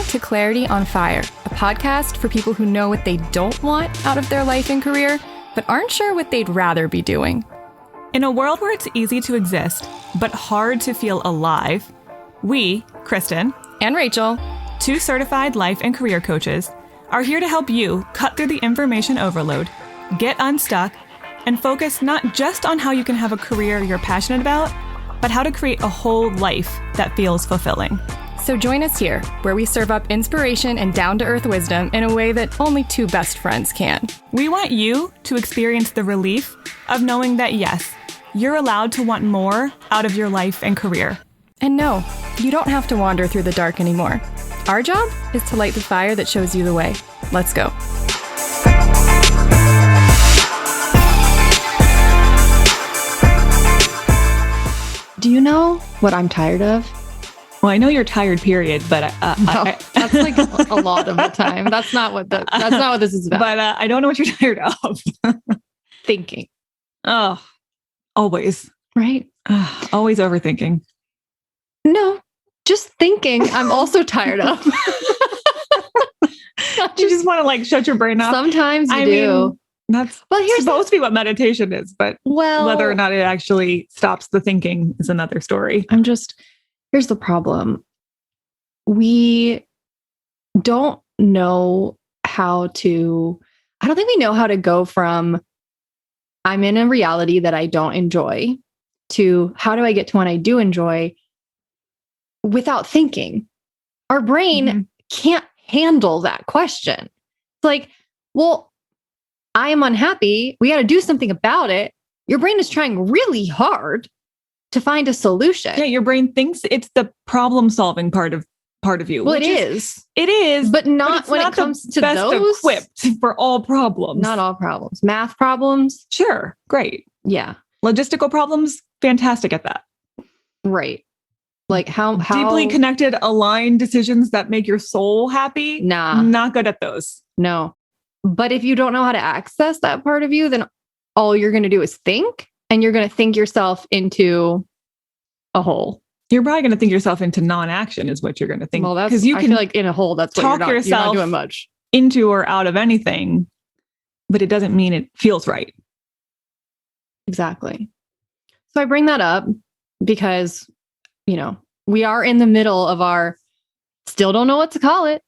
to Clarity on Fire, a podcast for people who know what they don't want out of their life and career, but aren't sure what they'd rather be doing. In a world where it's easy to exist, but hard to feel alive, we, Kristen and Rachel, two certified life and career coaches, are here to help you cut through the information overload, get unstuck, and focus not just on how you can have a career you're passionate about, but how to create a whole life that feels fulfilling. So join us here, where we serve up inspiration and down-to-earth wisdom in a way that only two best friends can. We want you to experience the relief of knowing that, yes, you're allowed to want more out of your life and career. And no, you don't have to wander through the dark anymore. Our job is to light the fire that shows you the way. Let's go. Do you know what I'm tired of? Well, I know you're tired, period, but no, that's like a lot of the time. That's not what this is about. But I don't know what you're tired of. Thinking. Oh, always. Right? Always overthinking. No, just thinking. I'm also tired of. You just want to like shut your brain off. Sometimes you do. That's supposed to be what meditation is, but whether or not it actually stops the thinking is another story. Here's the problem. We don't know I don't think we know how to go from I'm in a reality that I don't enjoy to how do I get to one I do enjoy without thinking. Our brain can't handle that question. It's like, well, I am unhappy. We got to do something about it. Your brain is trying really hard to find a solution. Yeah, your brain thinks it's the problem-solving part of you. Well, it is, but not when it comes to those. Equipped for all problems. Not all problems. Math problems, sure, great. Yeah. Logistical problems, fantastic at that. Right. Like how deeply connected, aligned decisions that make your soul happy. Nah, not good at those. No. But if you don't know how to access that part of you, then all you're going to do is think, and you're going to think yourself into a hole. You're probably going to think yourself into non-action is what you're going to think. Well, that's because I feel like in a hole, that's what you're not doing much into or out of anything, but it doesn't mean it feels right. Exactly. So I bring that up because, we are in the middle of our still don't know what to call it.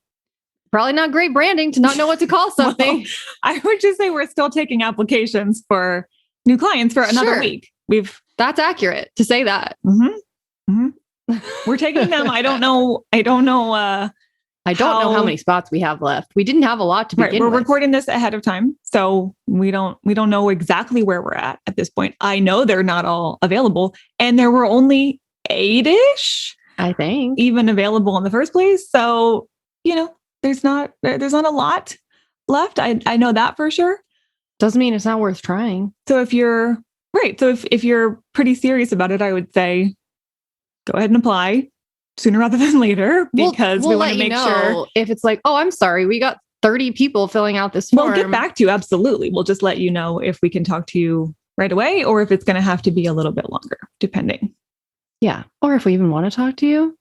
Probably not great branding to not know what to call something. Well, I would just say we're still taking applications for new clients for another week. That's accurate to say that. We're taking them. I don't know how many spots we have left. We didn't have a lot to begin with. We're recording this ahead of time, so we don't know exactly where we're at this point. I know they're not all available, and there were only 8-ish, I think, even available in the first place. So, there's not a lot left. I know that for sure. Doesn't mean it's not worth trying. So if you're if you're pretty serious about it, I would say go ahead and apply sooner rather than later, because we want to make sure if it's like, oh, I'm sorry, we got 30 people filling out this form. We'll get back to you. Absolutely. We'll just let you know if we can talk to you right away or if it's going to have to be a little bit longer, depending. Yeah. Or if we even want to talk to you.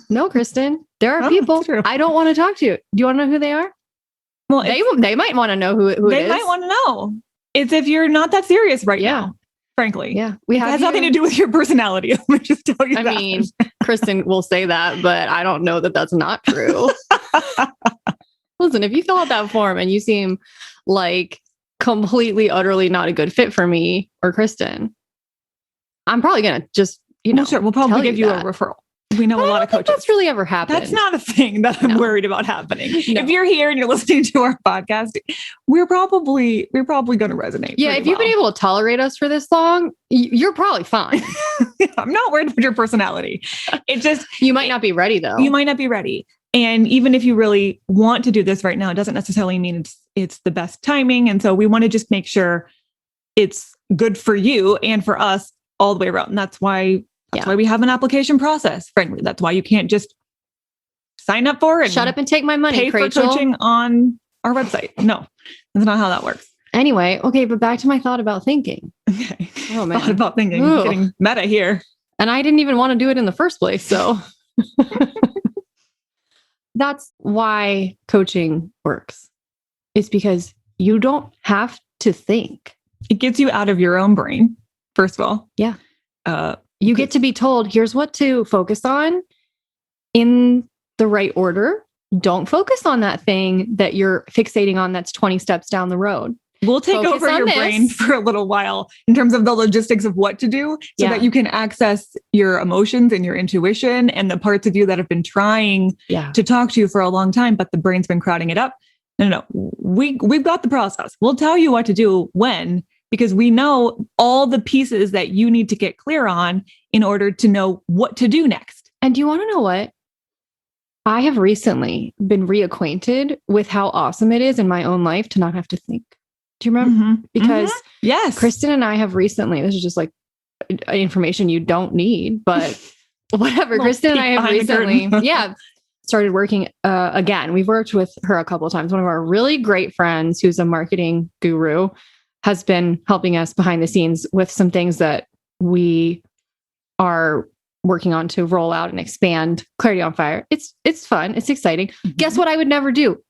No, Kristen, there are people I don't want to talk to. Do you want to know who they are? Well, they might want to know who it is. They might want to know. It's if you're not that serious right now, frankly. Yeah. It has nothing to do with your personality. Let me just tell you that. I mean, Kristen will say that, but I don't know that that's not true. Listen, if you fill out that form and you seem like completely, utterly not a good fit for me or Kristen, I'm probably going to just, sure. We'll probably give you a referral. We know a lot of coaches. That's really ever happened. That's not a thing that I'm worried about happening. No. If you're here and you're listening to our podcast, we're probably going to resonate. Yeah. If you've been able to tolerate us for this long, you're probably fine. I'm not worried about your personality. It just, you might not be ready though. You might not be ready. And even if you really want to do this right now, it doesn't necessarily mean it's the best timing. And so we want to just make sure it's good for you and for us all the way around. And that's why we have an application process, frankly. That's why you can't just sign up for it. Shut up and take my money, pay for coaching on our website. No, that's not how that works. Anyway, okay, but back to my thought about thinking. Okay. Oh, man. Thought about thinking. Getting meta here. And I didn't even want to do it in the first place. So that's why coaching works. It's because you don't have to think. It gets you out of your own brain, first of all. Yeah. You get to be told, here's what to focus on in the right order. Don't focus on that thing that you're fixating on that's 20 steps down the road. We'll take Focus over on your this. brain for a little while in terms of the logistics of what to do so that you can access your emotions and your intuition and the parts of you that have been trying to talk to you for a long time, but the brain's been crowding it up. No. We've got the process. We'll tell you what to do when, because we know all the pieces that you need to get clear on in order to know what to do next. And do you want to know what? I have recently been reacquainted with how awesome it is in my own life to not have to think. Do you remember? Because yes, Kristen and I have recently, this is just like information you don't need, but whatever. Kristen and I have recently, started working again. We've worked with her a couple of times. One of our really great friends who's a marketing guru has been helping us behind the scenes with some things that we are working on to roll out and expand Clarity on Fire. It's fun. It's exciting. Guess what I would never do?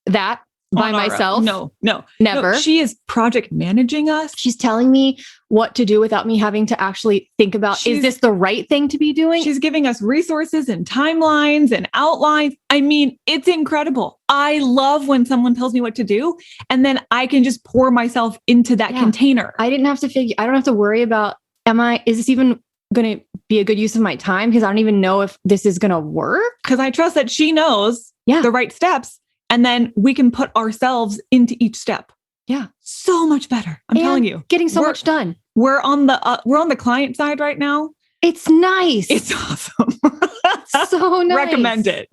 That by myself. No, never. No, she is project managing us. She's telling me what to do without me having to actually think about, is this the right thing to be doing? She's giving us resources and timelines and outlines. I mean, it's incredible. I love when someone tells me what to do and then I can just pour myself into that container. I don't have to worry about, is this even going to be a good use of my time? Because I don't even know if this is going to work. Because I trust that she knows the right steps. And then we can put ourselves into each step. Yeah. So much better. I'm telling you. Getting so much done. We're on the client side right now. It's nice. It's awesome. So nice. Recommend it.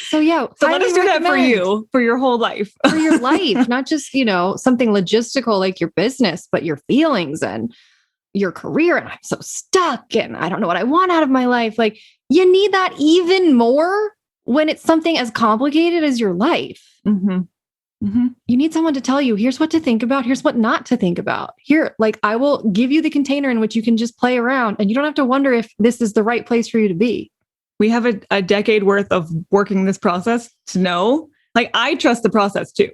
So let us do that for you, for your whole life. For your life, not just, something logistical like your business, but your feelings and your career. And I'm so stuck and I don't know what I want out of my life. Like, you need that even more when it's something as complicated as your life. You need someone to tell you, here's what to think about. Here's what not to think about. Here, like, I will give you the container in which you can just play around and you don't have to wonder if this is the right place for you to be. We have a decade worth of working this process to know, like, I trust the process too.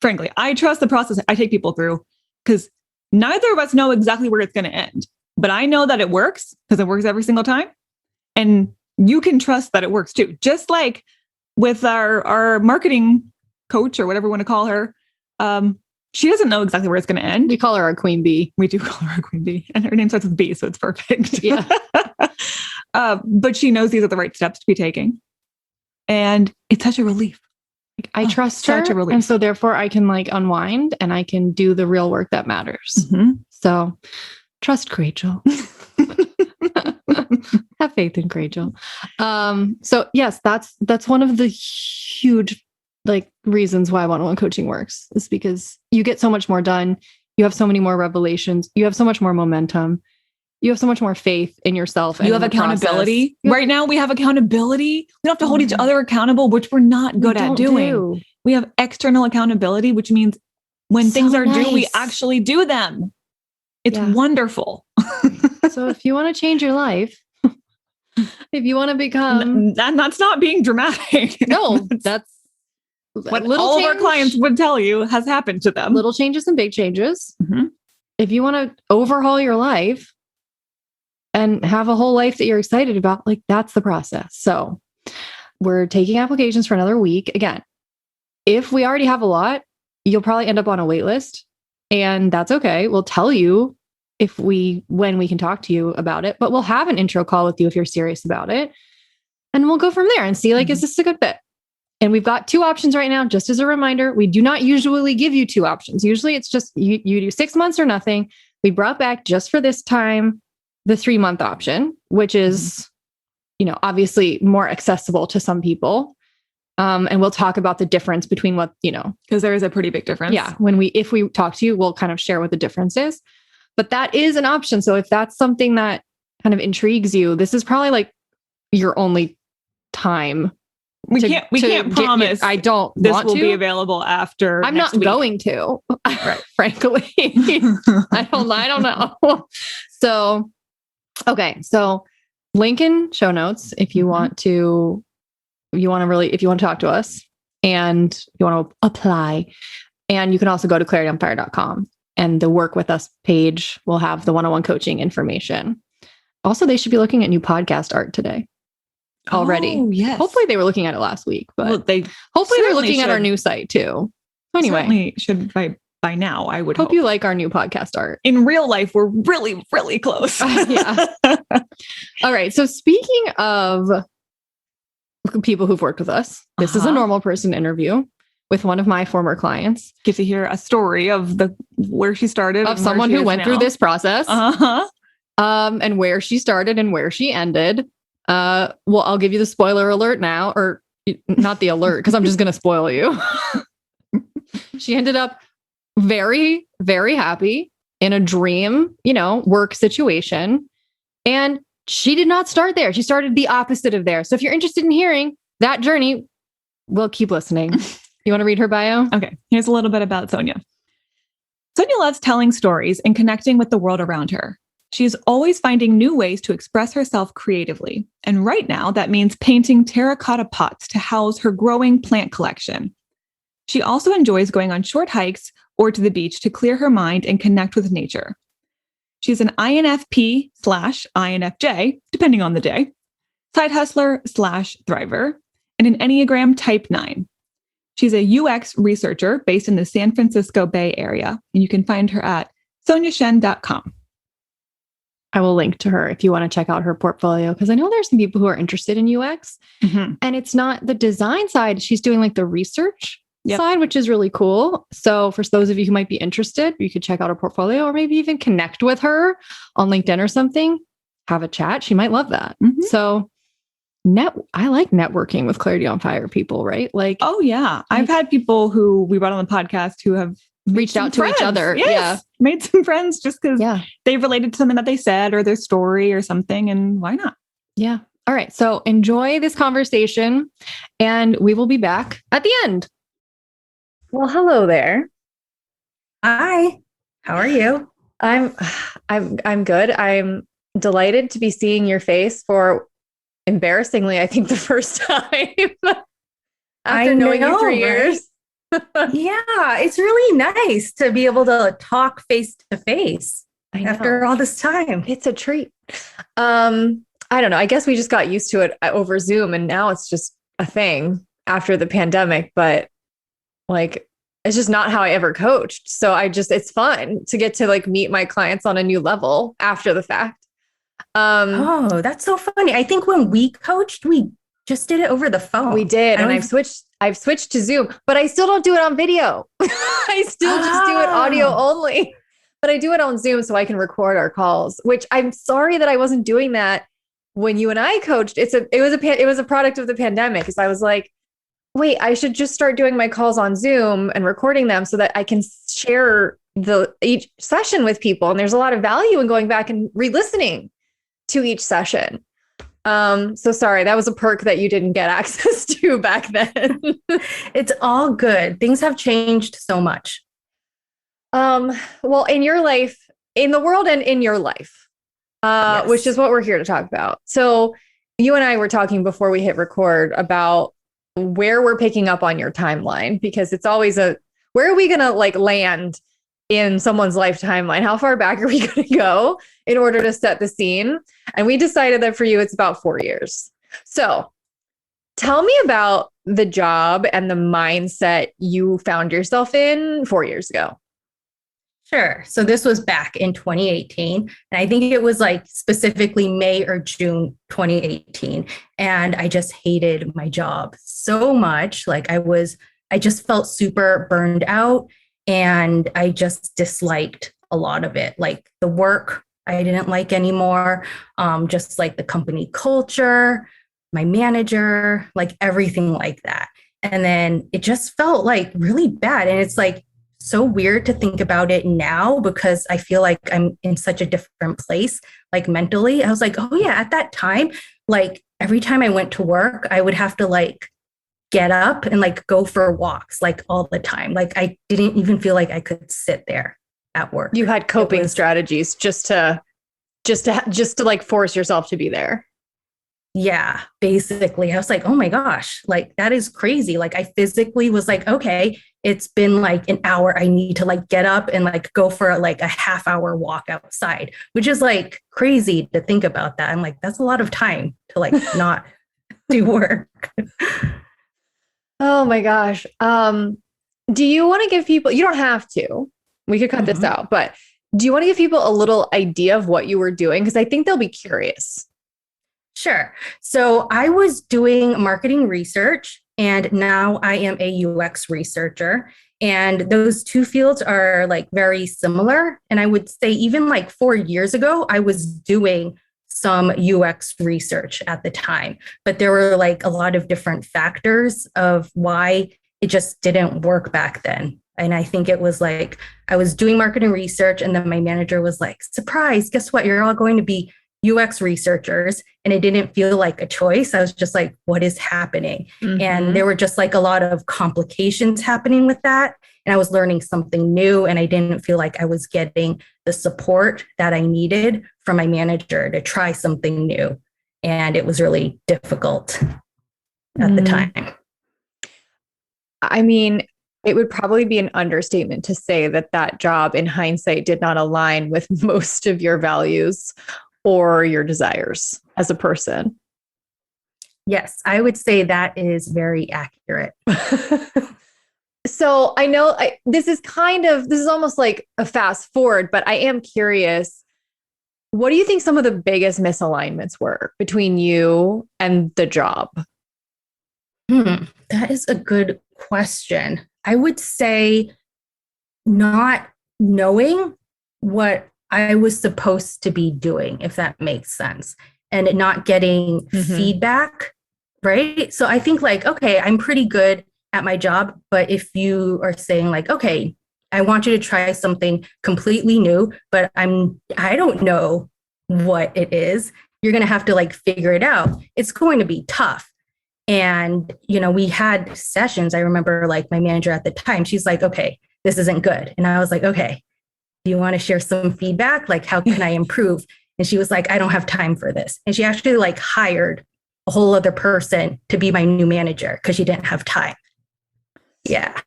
Frankly, I trust the process I take people through because neither of us know exactly where it's going to end, but I know that it works because it works every single time. And you can trust that it works too. Just like with our marketing coach or whatever we want to call her. She doesn't know exactly where it's going to end. We call her our queen bee. We do call her our queen bee. And her name starts with B, so it's perfect. Yeah. But she knows these are the right steps to be taking. And it's such a relief. I trust her. Such a relief. And so therefore I can unwind and I can do the real work that matters. So trust Rachel. Have faith in Rachel. So yes, that's one of the huge reasons why one-on-one coaching works, is because you get so much more done. You have so many more revelations. You have so much more momentum. You have so much more faith in yourself. You have accountability. Right now we have accountability. We don't have to hold each other accountable, which we're not good at doing. We have external accountability, which means when things are due, we actually do them. It's wonderful. So if you want to change your life, if you want to become... That's not being dramatic. No, that's what all of our clients would tell you has happened to them. Little changes and big changes. If you want to overhaul your life and have a whole life that you're excited about, that's the process. So we're taking applications for another week. Again, if we already have a lot, you'll probably end up on a wait list, and that's okay. We'll tell you when we can talk to you about it, but we'll have an intro call with you if you're serious about it. And we'll go from there and see, is this a good fit? And we've got 2 options right now. Just as a reminder, we do not usually give you 2 options. Usually it's just, you do 6 months or nothing. We brought back just for this time, the 3-month option, which is, obviously more accessible to some people. And we'll talk about the difference between what, because there is a pretty big difference. Yeah. If we talk to you, we'll kind of share what the difference is. But that is an option. So if that's something that kind of intrigues you, this is probably your only time. We can't promise. This will be available after. I'm not going to, right? Frankly, I don't know. So, okay. So link in show notes if you want to you want to talk to us and you want to apply. And you can also go to clarityonfire.com, and the work with us page will have the one-on-one coaching information. Also, they should be looking at new podcast art today already. Oh, yes. Hopefully they were looking at it last week, but hopefully they're looking at our new site too. Anyway, certainly should by now, I would hope. You like our new podcast art. In real life, we're really, really close. Yeah. All right. So speaking of people who've worked with us, this is a normal person interview with one of my former clients. Get to hear a story of where she started. Of someone who went through this process. And where she started and where she ended. Well, I'll give you the spoiler alert now, or not the alert, because I'm just going to spoil you. She ended up very, very happy in a dream, work situation. And she did not start there. She started the opposite of there. So if you're interested in hearing that journey, we'll keep listening. You want to read her bio? Okay. Here's a little bit about Sonya. Sonya loves telling stories and connecting with the world around her. She is always finding new ways to express herself creatively. And right now, that means painting terracotta pots to house her growing plant collection. She also enjoys going on short hikes or to the beach to clear her mind and connect with nature. She's an INFP/INFJ, depending on the day, side hustler/thriver, and an Enneagram Type 9. She's a UX researcher based in the San Francisco Bay Area, and you can find her at sonyashen.com. I will link to her if you want to check out her portfolio, because I know there's some people who are interested in UX, and it's not the design side. She's doing like the research side, which is really cool. So for those of you who might be interested, you could check out her portfolio, or maybe even connect with her on LinkedIn or something, have a chat. She might love that. So I like networking with Clarity on Fire people, right? Like, oh yeah. I've had people who we brought on the podcast who have reached out to each other. Yes. Yeah. Made some friends just because they related to something that they said or their story or something. And why not? Yeah. All right. So enjoy this conversation and we will be back at the end. Well, hello there. Hi. How are you? I'm good. I'm delighted to be seeing your face for embarrassingly, I think the first time after knowing you for years. Yeah, it's really nice to be able to talk face to face after all this time. It's a treat. I don't know. I guess we just got used to it over Zoom, and now it's just a thing after the pandemic, but like, it's just not how I ever coached. So it's fun to get to like meet my clients on a new level after the fact. Oh, that's so funny. I think when we coached, we just did it over the phone. We did. And I've switched to Zoom, but I still don't do it on video. I still just do it audio only, but I do it on Zoom so I can record our calls, which I'm sorry that I wasn't doing that when you and I coached. It was a product of the pandemic, because I was like, wait, I should just start doing my calls on Zoom and recording them so that I can share each session with people. And there's a lot of value in going back and re-listening to each session. So sorry, that was a perk that you didn't get access to back then. It's all good. Things have changed so much. Well, in your life, in the world and in your life, yes, which is what we're here to talk about. So you and I were talking before we hit record about where we're picking up on your timeline, because it's always where are we going to like land in someone's life timeline? How far back are we going to go in order to set the scene? And we decided that for you, it's about 4 years. So tell me about the job and the mindset you found yourself in 4 years ago. Sure. So this was back in 2018. And I think it was like specifically May or June 2018. And I just hated my job so much. Like I just felt super burned out, and I just disliked a lot of it. Like the work I didn't like anymore. Just like the company culture, my manager, like everything like that. And then it just felt like really bad. And it's like so weird to think about it now, because I feel like I'm in such a different place, like mentally. I was like, oh yeah, at that time, like every time I went to work, I would have to like get up and like go for walks like all the time. Like I didn't even feel like I could sit there at work. You had coping strategies just to like force yourself to be there. Yeah, basically. I was like, oh my gosh, like that is crazy. Like I physically was like, okay, it's been like an hour. I need to like get up and like go for like a half hour walk outside, which is like crazy to think about that. I'm like, that's a lot of time to like not do work. Oh my gosh. Do you want to give people, you don't have to, we could cut this out, but do you want to give people a little idea of what you were doing? Because I think they'll be curious. Sure. So I was doing marketing research and now I am a UX researcher. And those two fields are like very similar. And I would say even like 4 years ago, I was doing some UX research at the time, but there were like a lot of different factors of why it just didn't work back then. And I think it was like I was doing marketing research and then my manager was like, surprise, guess what? You're all going to be UX researchers. And it didn't feel like a choice. I was just like, what is happening? And there were just like a lot of complications happening with that. And I was learning something new. And I didn't feel like I was getting the support that I needed from my manager to try something new. And it was really difficult at the time. I mean, it would probably be an understatement to say that that job in hindsight did not align with most of your values or your desires as a person. Yes, I would say that is very accurate. So I know this is almost like a fast forward, but I am curious. What do you think some of the biggest misalignments were between you and the job? That is a good question. I would say not knowing what I was supposed to be doing, if that makes sense, and not getting feedback, right? So I think like, okay, I'm pretty good at my job, but if you are saying like, okay, I want you to try something completely new, but I don't know what it is, you're going to have to like figure it out. It's going to be tough. And, you know, we had sessions. I remember like my manager at the time, she's like, okay, this isn't good. And I was like, okay, do you want to share some feedback? Like, how can I improve? And she was like, I don't have time for this. And she actually like hired a whole other person to be my new manager because she didn't have time. Yeah.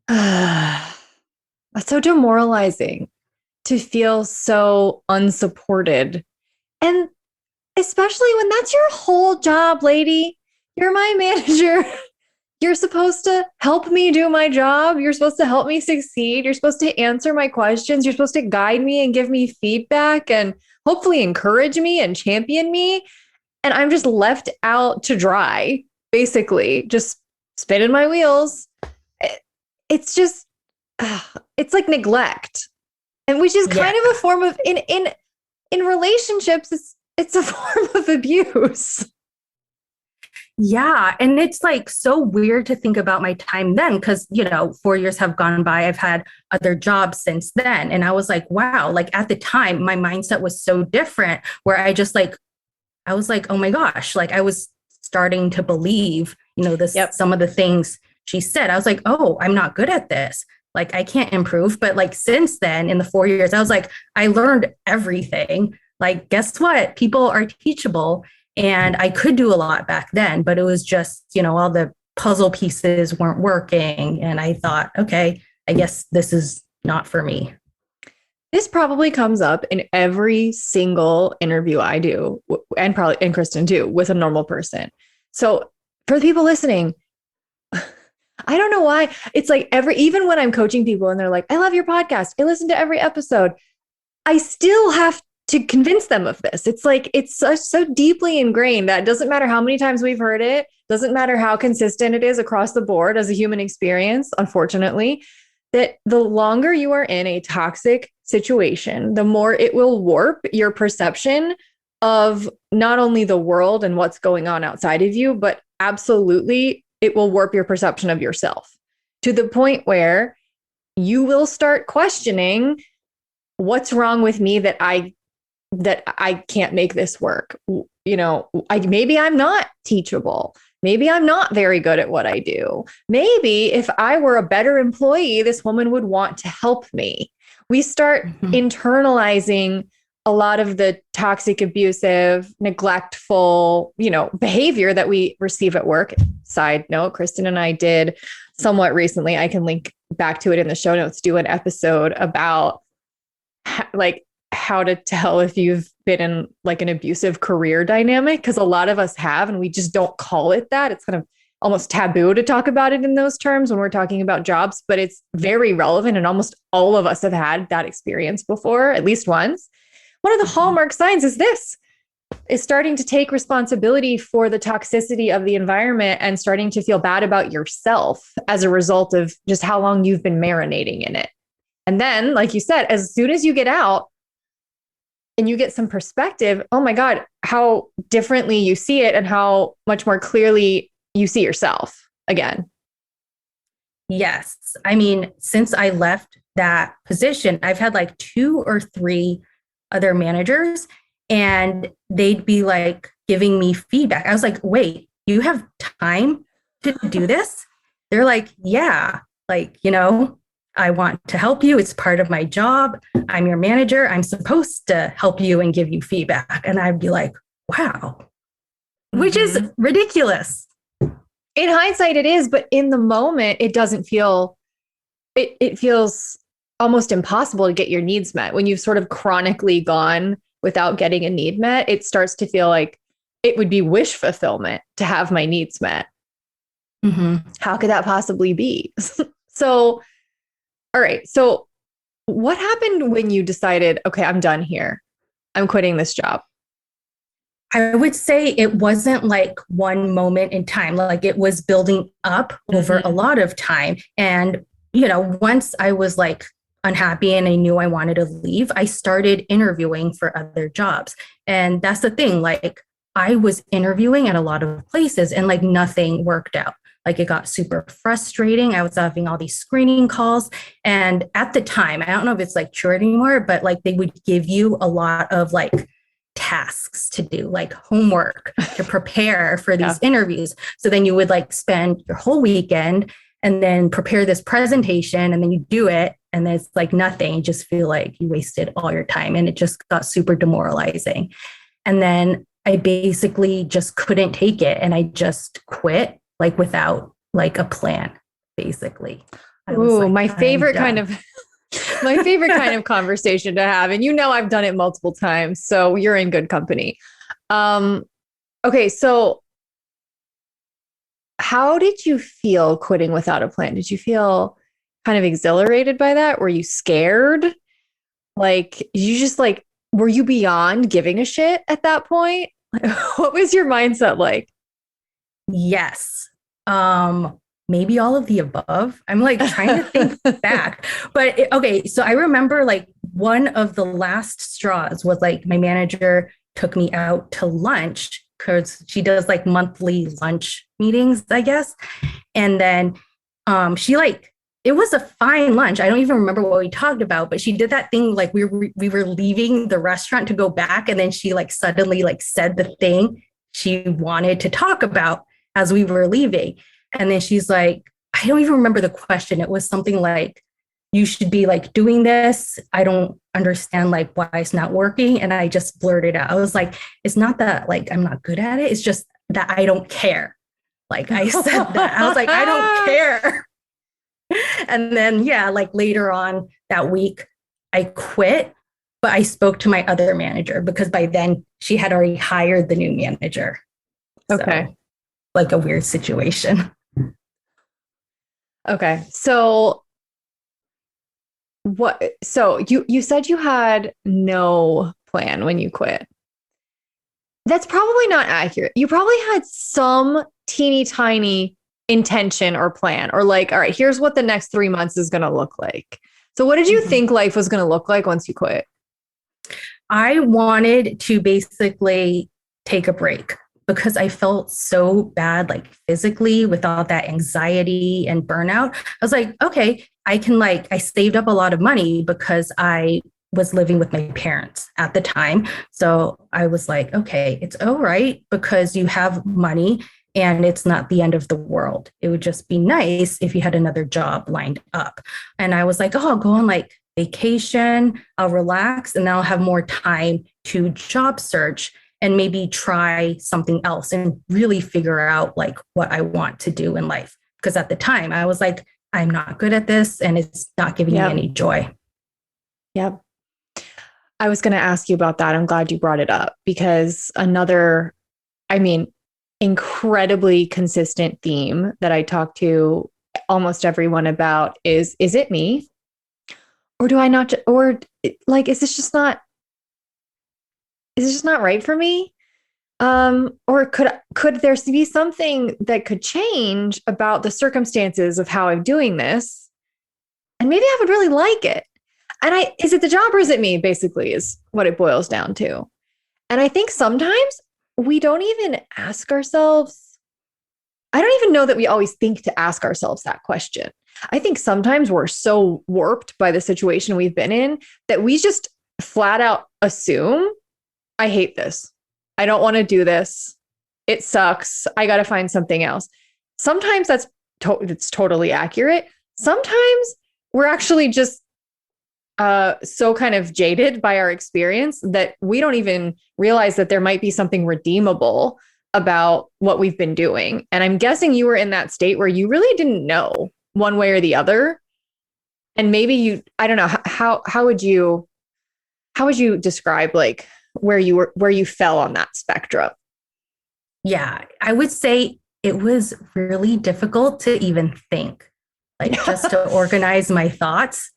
That's so demoralizing to feel so unsupported. And especially when that's your whole job, lady. You're my manager. You're supposed to help me do my job. You're supposed to help me succeed. You're supposed to answer my questions. You're supposed to guide me and give me feedback and hopefully encourage me and champion me. And I'm just left out to dry, basically, just spinning my wheels. It's just, it's like neglect. And which is kind of a form of, in relationships, it's a form of abuse. Yeah. And it's like so weird to think about my time then because, you know, 4 years have gone by. I've had other jobs since then. And I was like, wow, like at the time, my mindset was so different where I was like, oh my gosh, like I was starting to believe, you know, some of the things she said. I was like, oh, I'm not good at this. Like I can't improve. But like since then, in the 4 years, I was like, I learned everything. Like, guess what? People are teachable. And I could do a lot back then, but it was just, you know, all the puzzle pieces weren't working. And I thought, okay, I guess this is not for me. This probably comes up in every single interview I do, and probably in Kristen too, with a normal person. So for the people listening, I don't know why. It's like even when I'm coaching people and they're like, I love your podcast, I listen to every episode, I still have to convince them of this. It's like, it's so deeply ingrained that it doesn't matter how many times we've heard it, doesn't matter how consistent it is across the board as a human experience, unfortunately, that the longer you are in a toxic situation, the more it will warp your perception of not only the world and what's going on outside of you, but absolutely it will warp your perception of yourself to the point where you will start questioning what's wrong with me that I can't make this work. You know, maybe I'm not teachable. Maybe I'm not very good at what I do. Maybe if I were a better employee, this woman would want to help me. We start internalizing a lot of the toxic, abusive, neglectful, behavior that we receive at work. Side note, Kristen and I did somewhat recently, I can link back to it in the show notes, do an episode about how to tell if you've been in like an abusive career dynamic, because a lot of us have, and we just don't call it that. It's kind of almost taboo to talk about it in those terms when we're talking about jobs, but it's very relevant. And almost all of us have had that experience before, at least once. One of the hallmark signs is starting to take responsibility for the toxicity of the environment and starting to feel bad about yourself as a result of just how long you've been marinating in it. And then, like you said, as soon as you get out and you get some perspective, oh my God, how differently you see it and how much more clearly you see yourself again. Yes. I mean, since I left that position, I've had like 2 or 3 other managers, and they'd be like giving me feedback. I was like, wait, you have time to do this? They're like, yeah, like, I want to help you. It's part of my job. I'm your manager. I'm supposed to help you and give you feedback. And I'd be like, wow, which is ridiculous. In hindsight, it is, but in the moment, it doesn't feel, it feels almost impossible to get your needs met. When you've sort of chronically gone without getting a need met, it starts to feel like it would be wish fulfillment to have my needs met. How could that possibly be? So, all right. So what happened when you decided, okay, I'm done here. I'm quitting this job? I would say it wasn't like one moment in time, like it was building up over a lot of time. And, once I was like unhappy and I knew I wanted to leave, I started interviewing for other jobs. And that's the thing, like I was interviewing at a lot of places and like nothing worked out. Like it got super frustrating. I was having all these screening calls. And at the time, I don't know if it's like true anymore, but like they would give you a lot of like tasks to do, like homework to prepare for these interviews. So then you would like spend your whole weekend and then prepare this presentation and then you do it. And then it's like nothing. You just feel like you wasted all your time and it just got super demoralizing. And then I basically just couldn't take it. And I just quit like without like a plan, basically. Ooh, my favorite kind of conversation to have. And I've done it multiple times, so you're in good company. Okay, so how did you feel quitting without a plan? Did you feel kind of exhilarated by that? Were you scared? Like, were you beyond giving a shit at that point? What was your mindset like? Yes. Maybe all of the above. I'm like trying to think back, but okay. So I remember like one of the last straws was like my manager took me out to lunch because she does like monthly lunch meetings, I guess. And then she like, it was a fine lunch. I don't even remember what we talked about, but she did that thing like we were leaving the restaurant to go back, and then she like suddenly like said the thing she wanted to talk about as we were leaving. And then she's like, I don't even remember the question. It was something like, you should be like doing this. I don't understand like why it's not working. And I just blurted out. I was like, it's not that like I'm not good at it. It's just that I don't care. Like I said that. I was like, I don't care. And then, like later on that week, I quit, but I spoke to my other manager because by then she had already hired the new manager. Okay. So, like a weird situation. Okay. So you said you had no plan when you quit. That's probably not accurate. You probably had some teeny tiny intention or plan, or like, all right, here's what the next 3 months is going to look like. So what did you think life was going to look like once you quit? I wanted to basically take a break because I felt so bad, like physically, with all that anxiety and burnout. I was like, okay, I saved up a lot of money because I was living with my parents at the time. So I was like, okay, it's all right because you have money and it's not the end of the world. It would just be nice if you had another job lined up. And I was like, oh, I'll go on like vacation, I'll relax, and then I'll have more time to job search and maybe try something else and really figure out like what I want to do in life. Because at the time I was like, I'm not good at this and it's not giving me any joy. Yep. I was going to ask you about that. I'm glad you brought it up because another, incredibly consistent theme that I talk to almost everyone about is it me? Or do I not, or like, is this just not right for me? Or could there be something that could change about the circumstances of how I'm doing this? And maybe I would really like it. And is it the job or is it me? Basically is what it boils down to. And I think sometimes we don't even ask ourselves. I don't even know that we always think to ask ourselves that question. I think sometimes we're so warped by the situation we've been in that we just flat out assume, I hate this. I don't want to do this. It sucks. I got to find something else. Sometimes it's totally accurate. Sometimes we're actually just so kind of jaded by our experience that we don't even realize that there might be something redeemable about what we've been doing. And I'm guessing you were in that state where you really didn't know one way or the other. And maybe I don't know, how would you describe like where you fell on that spectrum? Yeah, I would say it was really difficult to even think, like just to organize my thoughts.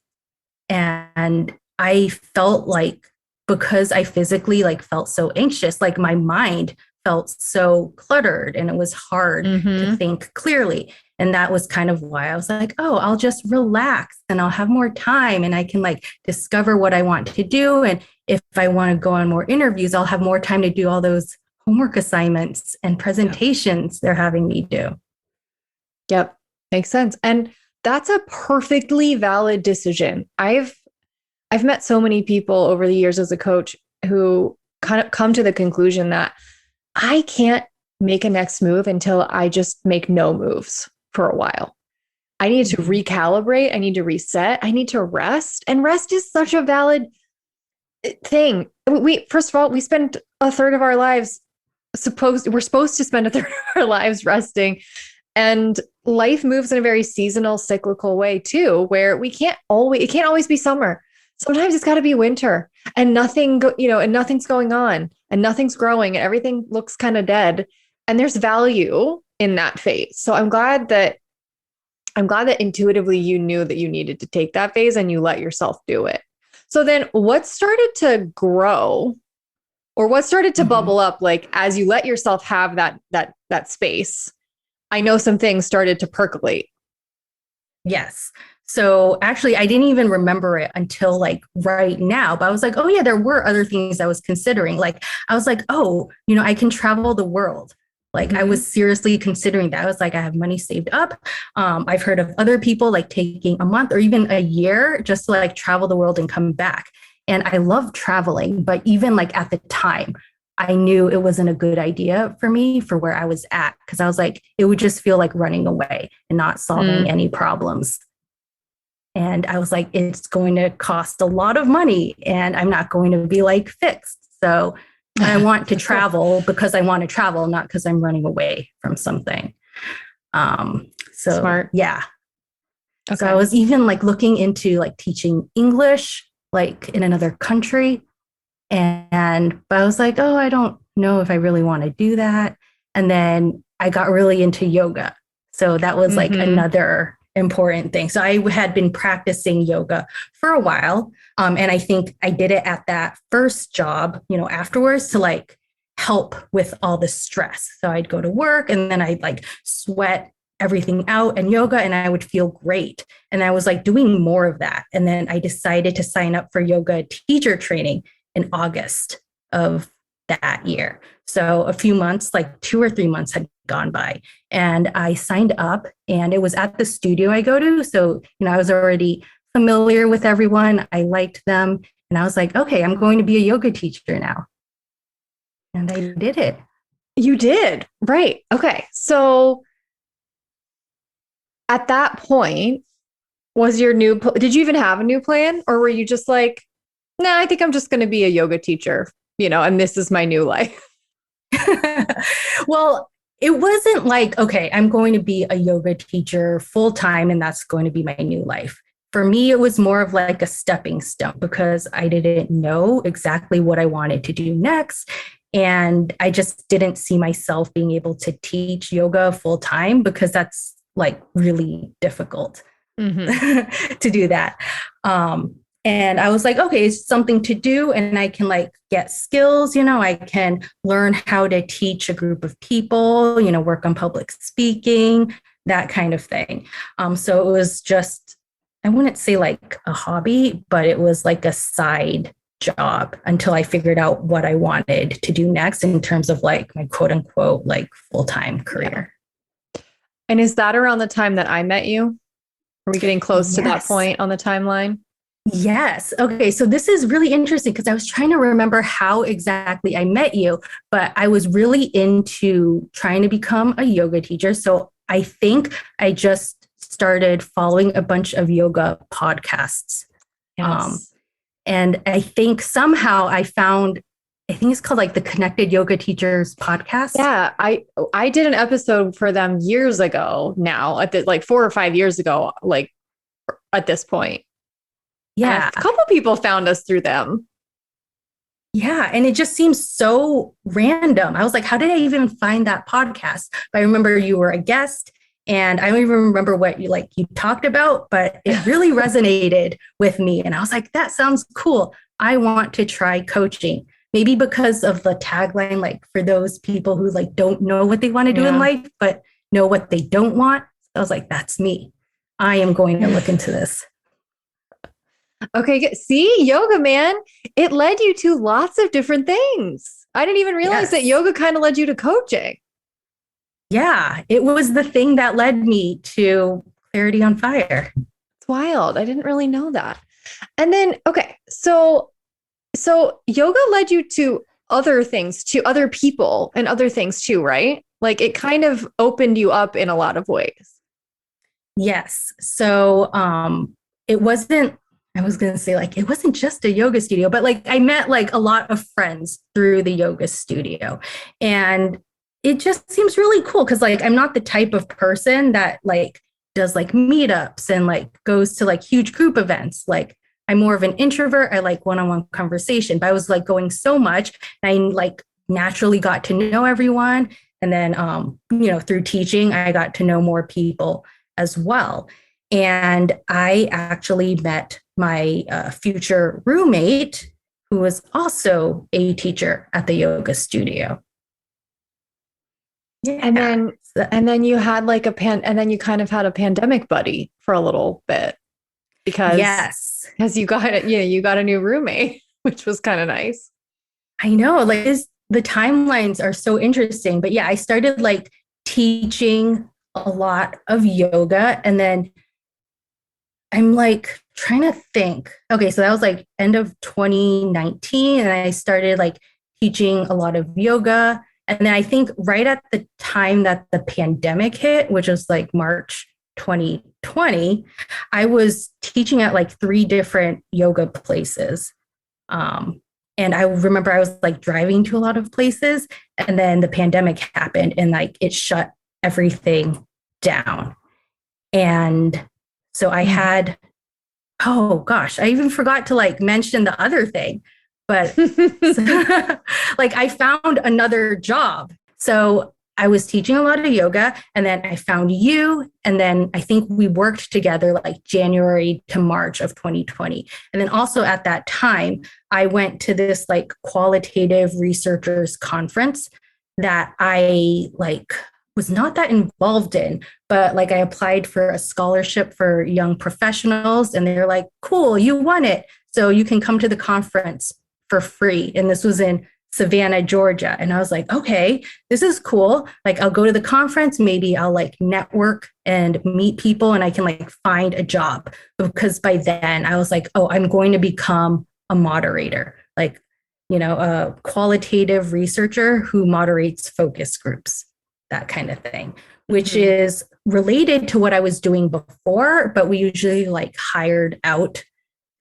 And I felt like because I physically like felt so anxious, like my mind felt so cluttered and it was hard to think clearly. And that was kind of why I was like, oh, I'll just relax and I'll have more time and I can like discover what I want to do. And if I want to go on more interviews, I'll have more time to do all those homework assignments and presentations they're having me do. Yep. Makes sense. And that's a perfectly valid decision. I've met so many people over the years as a coach who kind of come to the conclusion that I can't make a next move until I just make no moves for a while. I need to recalibrate. I need to reset. I need to rest. And rest is such a valid thing. First of all, we spend a third of our lives we're supposed to spend a third of our lives resting. And life moves in a very seasonal, cyclical way too, where it can't always be summer. Sometimes it's got to be winter and nothing's going on and nothing's growing and everything looks kind of dead. And there's value in that phase. So I'm glad that intuitively you knew that you needed to take that phase and you let yourself do it. So then what started to grow or what started to bubble up, like as you let yourself have that space? I know some things started to percolate. Yes. So actually, I didn't even remember it until like right now, but I was like, oh yeah, there were other things I was considering. Like, I was like, oh, I can travel the world. Like I was seriously considering that. I was like, I have money saved up. I've heard of other people like taking a month or even a year just to like travel the world and come back. And I love traveling, but even like at the time, I knew it wasn't a good idea for me for where I was at. Cause I was like, it would just feel like running away and not solving any problems. And I was like, it's going to cost a lot of money and I'm not going to be like fixed. So I want to travel because I want to travel, not because I'm running away from something. So smart. Yeah. Okay. So I was even like looking into like teaching English, like in another country. But I was like, oh, I don't know if I really want to do that. And then I got really into yoga. So that was like another important thing. So I had been practicing yoga for a while. And I think I did it at that first job, afterwards to like help with all the stress. So I'd go to work and then I'd like sweat everything out and yoga and I would feel great. And I was like doing more of that. And then I decided to sign up for yoga teacher training in August of that year. So a few months, like 2 or 3 months had gone by and I signed up and it was at the studio I go to. So, I was already familiar with everyone. I liked them. And I was like, okay, I'm going to be a yoga teacher now. And I did it. You did. Right. Okay. So at that point, was your did you even have a new plan, or were you just like, nah, I think I'm just going to be a yoga teacher, and this is my new life? Well, it wasn't like, okay, I'm going to be a yoga teacher full time and that's going to be my new life. For me, it was more of like a stepping stone because I didn't know exactly what I wanted to do next. And I just didn't see myself being able to teach yoga full time because that's like really difficult to do that. And I was like, okay, it's something to do. And I can like get skills, I can learn how to teach a group of people, work on public speaking, that kind of thing. So it was just, I wouldn't say like a hobby, but it was like a side job until I figured out what I wanted to do next in terms of like my quote unquote, like full-time career. Yeah. And is that around the time that I met you? Are we getting close to that point on the timeline? Yes. Okay. So this is really interesting because I was trying to remember how exactly I met you, but I was really into trying to become a yoga teacher. So I think I just started following a bunch of yoga podcasts. Yes. And I think somehow I think it's called like the Connected Yoga Teachers podcast. Yeah. I did an episode for them years ago now, like 4 or 5 years ago, like at this point. Yeah. And a couple people found us through them. Yeah. And it just seems so random. I was like, how did I even find that podcast? But I remember you were a guest and I don't even remember what you talked about, but it really resonated with me. And I was like, that sounds cool. I want to try coaching. Maybe because of the tagline, like for those people who like don't know what they want to do in life, but know what they don't want. I was like, that's me. I am going to look into this. Okay. See, yoga, man, it led you to lots of different things. I didn't even realize that yoga kind of led you to coaching. Yeah, it was the thing that led me to Clarity on Fire. It's wild. I didn't really know that. And then, okay, so yoga led you to other things, to other people and other things too, right? Like it kind of opened you up in a lot of ways. Yes. So it wasn't, I was going to say like, it wasn't just a yoga studio, but like I met like a lot of friends through the yoga studio. And it just seems really cool because like, I'm not the type of person that like does like meetups and like goes to like huge group events. Like I'm more of an introvert. I like one-on-one conversation, but I was like going so much and I like naturally got to know everyone. And then, through teaching, I got to know more people as well. And I actually met my future roommate, who was also a teacher at the yoga studio. Yeah. And then you had like and then you kind of had a pandemic buddy for a little bit because you got a new roommate, which was kind of nice. I know, like the timelines are so interesting, but yeah, I started like teaching a lot of yoga and then I'm like trying to think. Okay, so that was like end of 2019 and I started like teaching a lot of yoga. And then I think right at the time that the pandemic hit, which was like March 2020, I was teaching at like 3 different yoga places. And I remember I was like driving to a lot of places and then the pandemic happened and like it shut everything down. And so I had, oh gosh, I even forgot to like mention the other thing, but like I found another job. So I was teaching a lot of yoga and then I found you. And then I think we worked together like January to March of 2020. And then also at that time, I went to this like qualitative researchers conference that I like was not that involved in, but like I applied for a scholarship for young professionals and they're like, cool, you won it. So you can come to the conference for free. And this was in Savannah, Georgia. And I was like, okay, this is cool. Like I'll go to the conference, maybe I'll like network and meet people and I can like find a job. Because by then I was like, oh, I'm going to become a moderator, like, a qualitative researcher who moderates focus groups, that kind of thing. which is related to what I was doing before, but we usually like hired out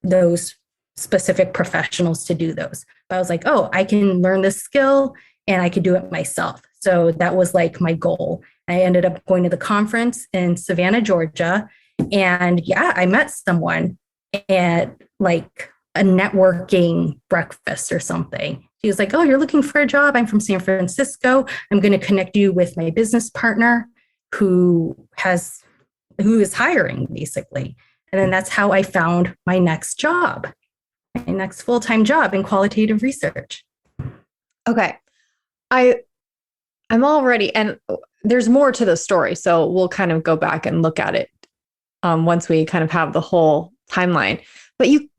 those specific professionals to do those. But I was like, oh, I can learn this skill and I could do it myself. So that was like my goal. I ended up going to the conference in Savannah, Georgia. And yeah, I met someone at like a networking breakfast or something. He was like, oh, you're looking for a job. I'm from San Francisco. I'm going to connect you with my business partner who is hiring basically. And then that's how I found my next job, my next full-time job in qualitative research. Okay. I'm already, and there's more to the story. So we'll kind of go back and look at it once we kind of have the whole timeline. But you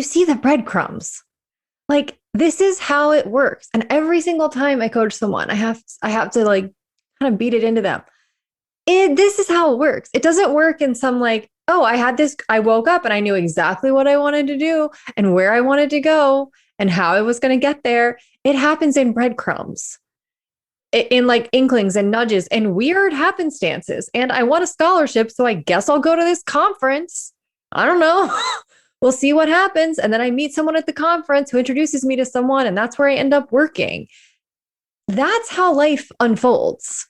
see the breadcrumbs. Like, this is how it works. And every single time I coach someone, I have to like kind of beat it into them. This is how it works. It doesn't work in some like, oh, I woke up and I knew exactly what I wanted to do and where I wanted to go and how I was going to get there. It happens in breadcrumbs, in like inklings and nudges and weird happenstances. And I want a scholarship, so I guess I'll go to this conference. I don't know. We'll see what happens. And then I meet someone at the conference who introduces me to someone, and that's where I end up working. That's how life unfolds.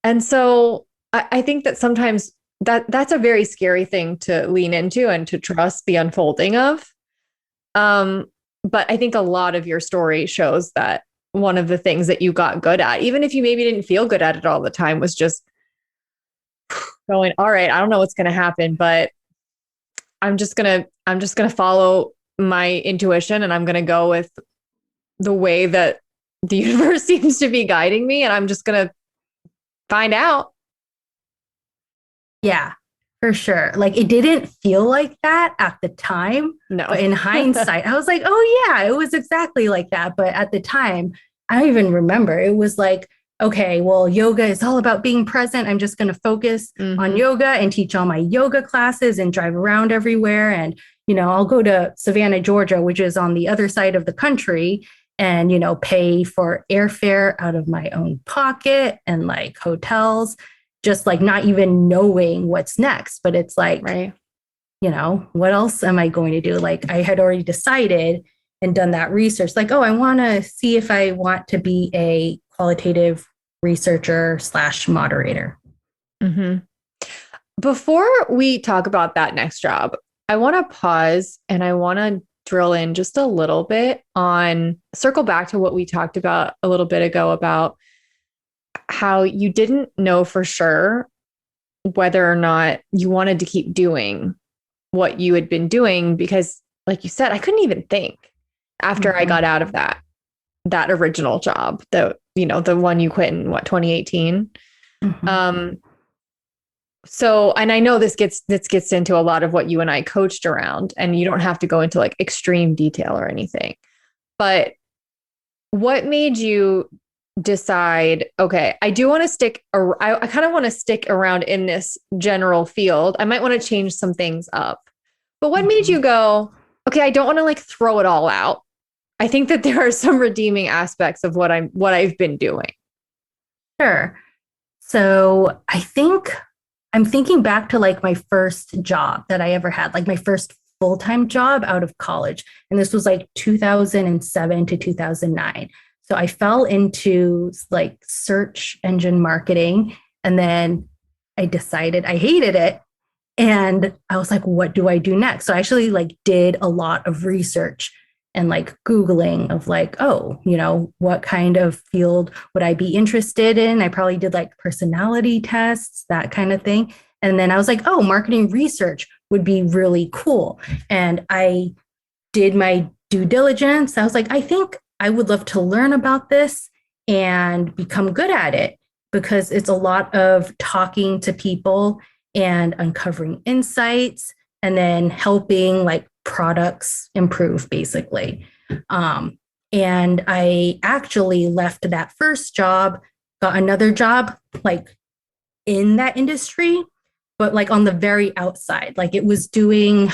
And so I think that sometimes that's a very scary thing to lean into and to trust the unfolding of. But I think a lot of your story shows that one of the things that you got good at, even if you maybe didn't feel good at it all the time, was just going, all right, I don't know what's going to happen, but I'm just going to follow my intuition, and I'm going to go with the way that the universe seems to be guiding me. And I'm just going to find out. Yeah, for sure. Like, it didn't feel like that at the time. No. But in hindsight, I was like, oh yeah, it was exactly like that. But at the time, I don't even remember. It was like, okay, well, yoga is all about being present. I'm just going to focus on yoga and teach all my yoga classes and drive around everywhere. And, I'll go to Savannah, Georgia, which is on the other side of the country, and, pay for airfare out of my own pocket and like hotels, just like not even knowing what's next. But it's like, right. What else am I going to do? Like, I had already decided and done that research. Like, oh, I want to see if I want to be a qualitative researcher / moderator. Mm-hmm. Before we talk about that next job, I want to pause and I want to drill in just a little bit circle back to what we talked about a little bit ago about how you didn't know for sure whether or not you wanted to keep doing what you had been doing, because like you said, I couldn't even think after I got out of that original job, the one you quit in 2018. So, and I know this gets into a lot of what you and I coached around, and you don't have to go into like extreme detail or anything, but what made you decide, okay, I do want to I kind of want to stick around in this general field. I might want to change some things up, but what made you go, okay, I don't want to like throw it all out. I think that there are some redeeming aspects of what I've been doing. Sure. So I think I'm thinking back to like my first job that I ever had, like my first full-time job out of college. And this was like 2007 to 2009. So I fell into like search engine marketing, and then I decided I hated it. And I was like, what do I do next? So I actually like did a lot of research and like Googling of like, oh, what kind of field would I be interested in? I probably did like personality tests, that kind of thing. And then I was like, oh, marketing research would be really cool. And I did my due diligence. I was like, I think I would love to learn about this and become good at it, because it's a lot of talking to people and uncovering insights and then helping like products improve basically. And I actually left that first job, got another job like in that industry, but like on the very outside. Like it was doing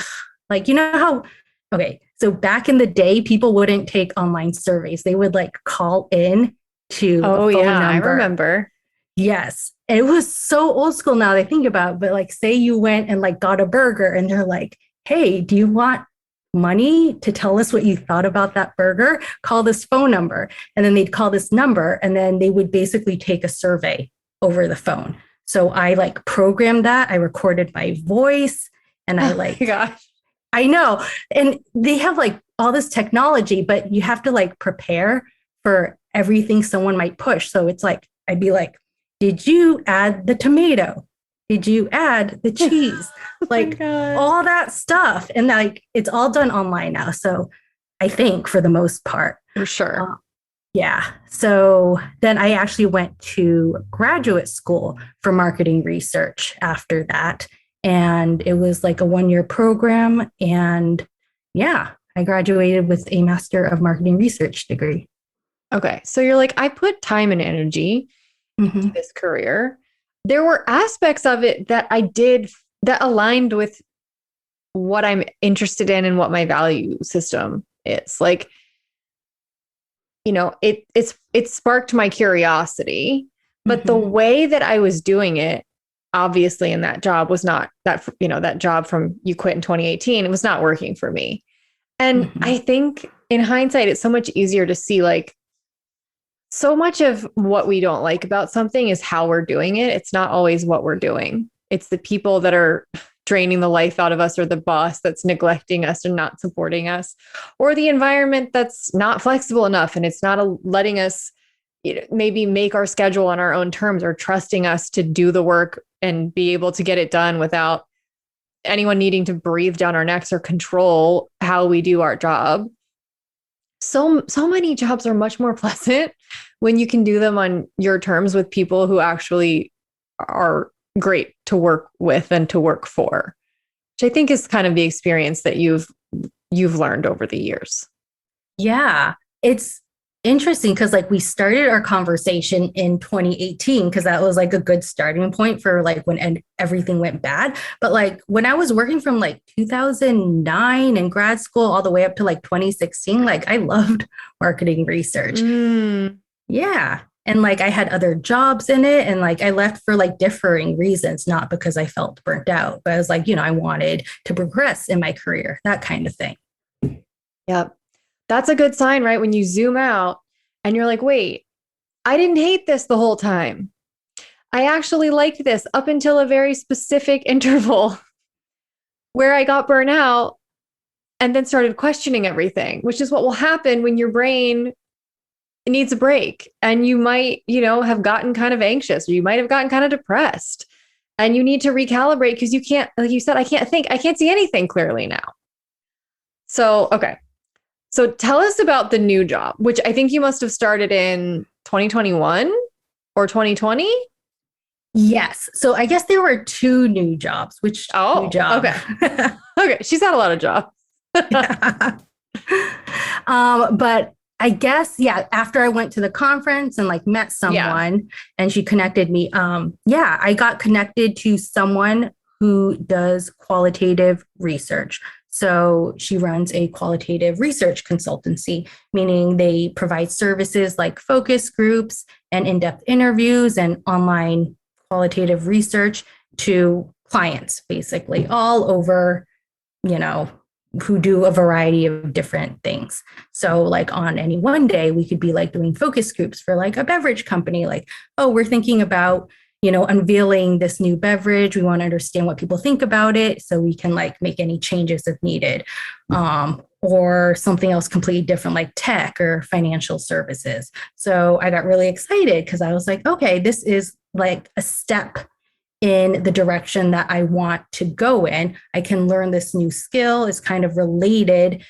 like, okay, so back in the day, people wouldn't take online surveys. They would like call in to a phone number. I remember. Yes. it was so old school now that I think about it, but like say you went and like got a burger and they're like, hey, do you want money to tell us what you thought about that burger? Call this phone number. And then they'd call this number and then they would basically take a survey over the phone. So I like programmed that. I recorded my voice and I like, Oh my gosh. I know. And they have like all this technology, but you have to like prepare for everything someone might push. So it's like, I'd be like, did you add the tomato? Did you add the cheese? Like all that stuff. And like, it's all done online now. So I think for the most part. For sure. Yeah. So then I actually went to graduate school for marketing research after that. And it was like a 1-year program. And yeah, I graduated with a Master of Marketing Research degree. Okay. So you're like, I put time and energy into this career. There were aspects of it that I did that aligned with what I'm interested in and what my value system is. Like, you know, it sparked my curiosity, but the way that I was doing it, obviously in that job was not that, you know, that job from you quit in 2018, it was not working for me. And I think in hindsight, it's so much easier to see like so much of what we don't like about something is how we're doing it. It's not always what we're doing. It's the people that are draining the life out of us, or the boss that's neglecting us and not supporting us, or the environment that's not flexible enough and it's not letting us, you know, maybe make our schedule on our own terms, or trusting us to do the work and be able to get it done without anyone needing to breathe down our necks or control how we do our job. So many jobs are much more pleasant when you can do them on your terms with people who actually are great to work with and to work for, which I think is kind of the experience that you've learned over the years. Yeah, it's interesting because like we started our conversation in 2018 because that was like a good starting point for like when everything went bad. But like when I was working from like 2009 in grad school all the way up to like 2016, like I loved marketing research. Yeah. And like I had other jobs in it, and like I left for like differing reasons, not because I felt burnt out, but I was like, you know, I wanted to progress in my career, that kind of thing. Yep. That's a good sign, right? When you zoom out and you're like, wait, I didn't hate this the whole time. I actually liked this up until a very specific interval where I got burnt out and then started questioning everything, which is what will happen when your brain needs a break. And you might, you know, have gotten kind of anxious, or you might have gotten kind of depressed, and you need to recalibrate because you can't, like you said, I can't see anything clearly now. So, okay. So tell us about the new job, which I think you must have started in 2021 or 2020. Yes. So I guess there were 2 new jobs, new job? Okay. Okay. She's had a lot of jobs. But I guess, yeah, after I went to the conference and like met someone and she connected me, I got connected to someone who does qualitative research. So she runs a qualitative research consultancy, meaning they provide services like focus groups and in-depth interviews and online qualitative research to clients, basically all over, you know, who do a variety of different things. So like on any one day, we could be like doing focus groups for like a beverage company, like, oh, we're thinking about, you know, unveiling this new beverage. We want to understand what people think about it so we can like make any changes if needed. Or something else completely different like tech or financial services. So I got really excited because I was like, okay, this is like a step in the direction that I want to go in. I can learn this new skill. It's kind of related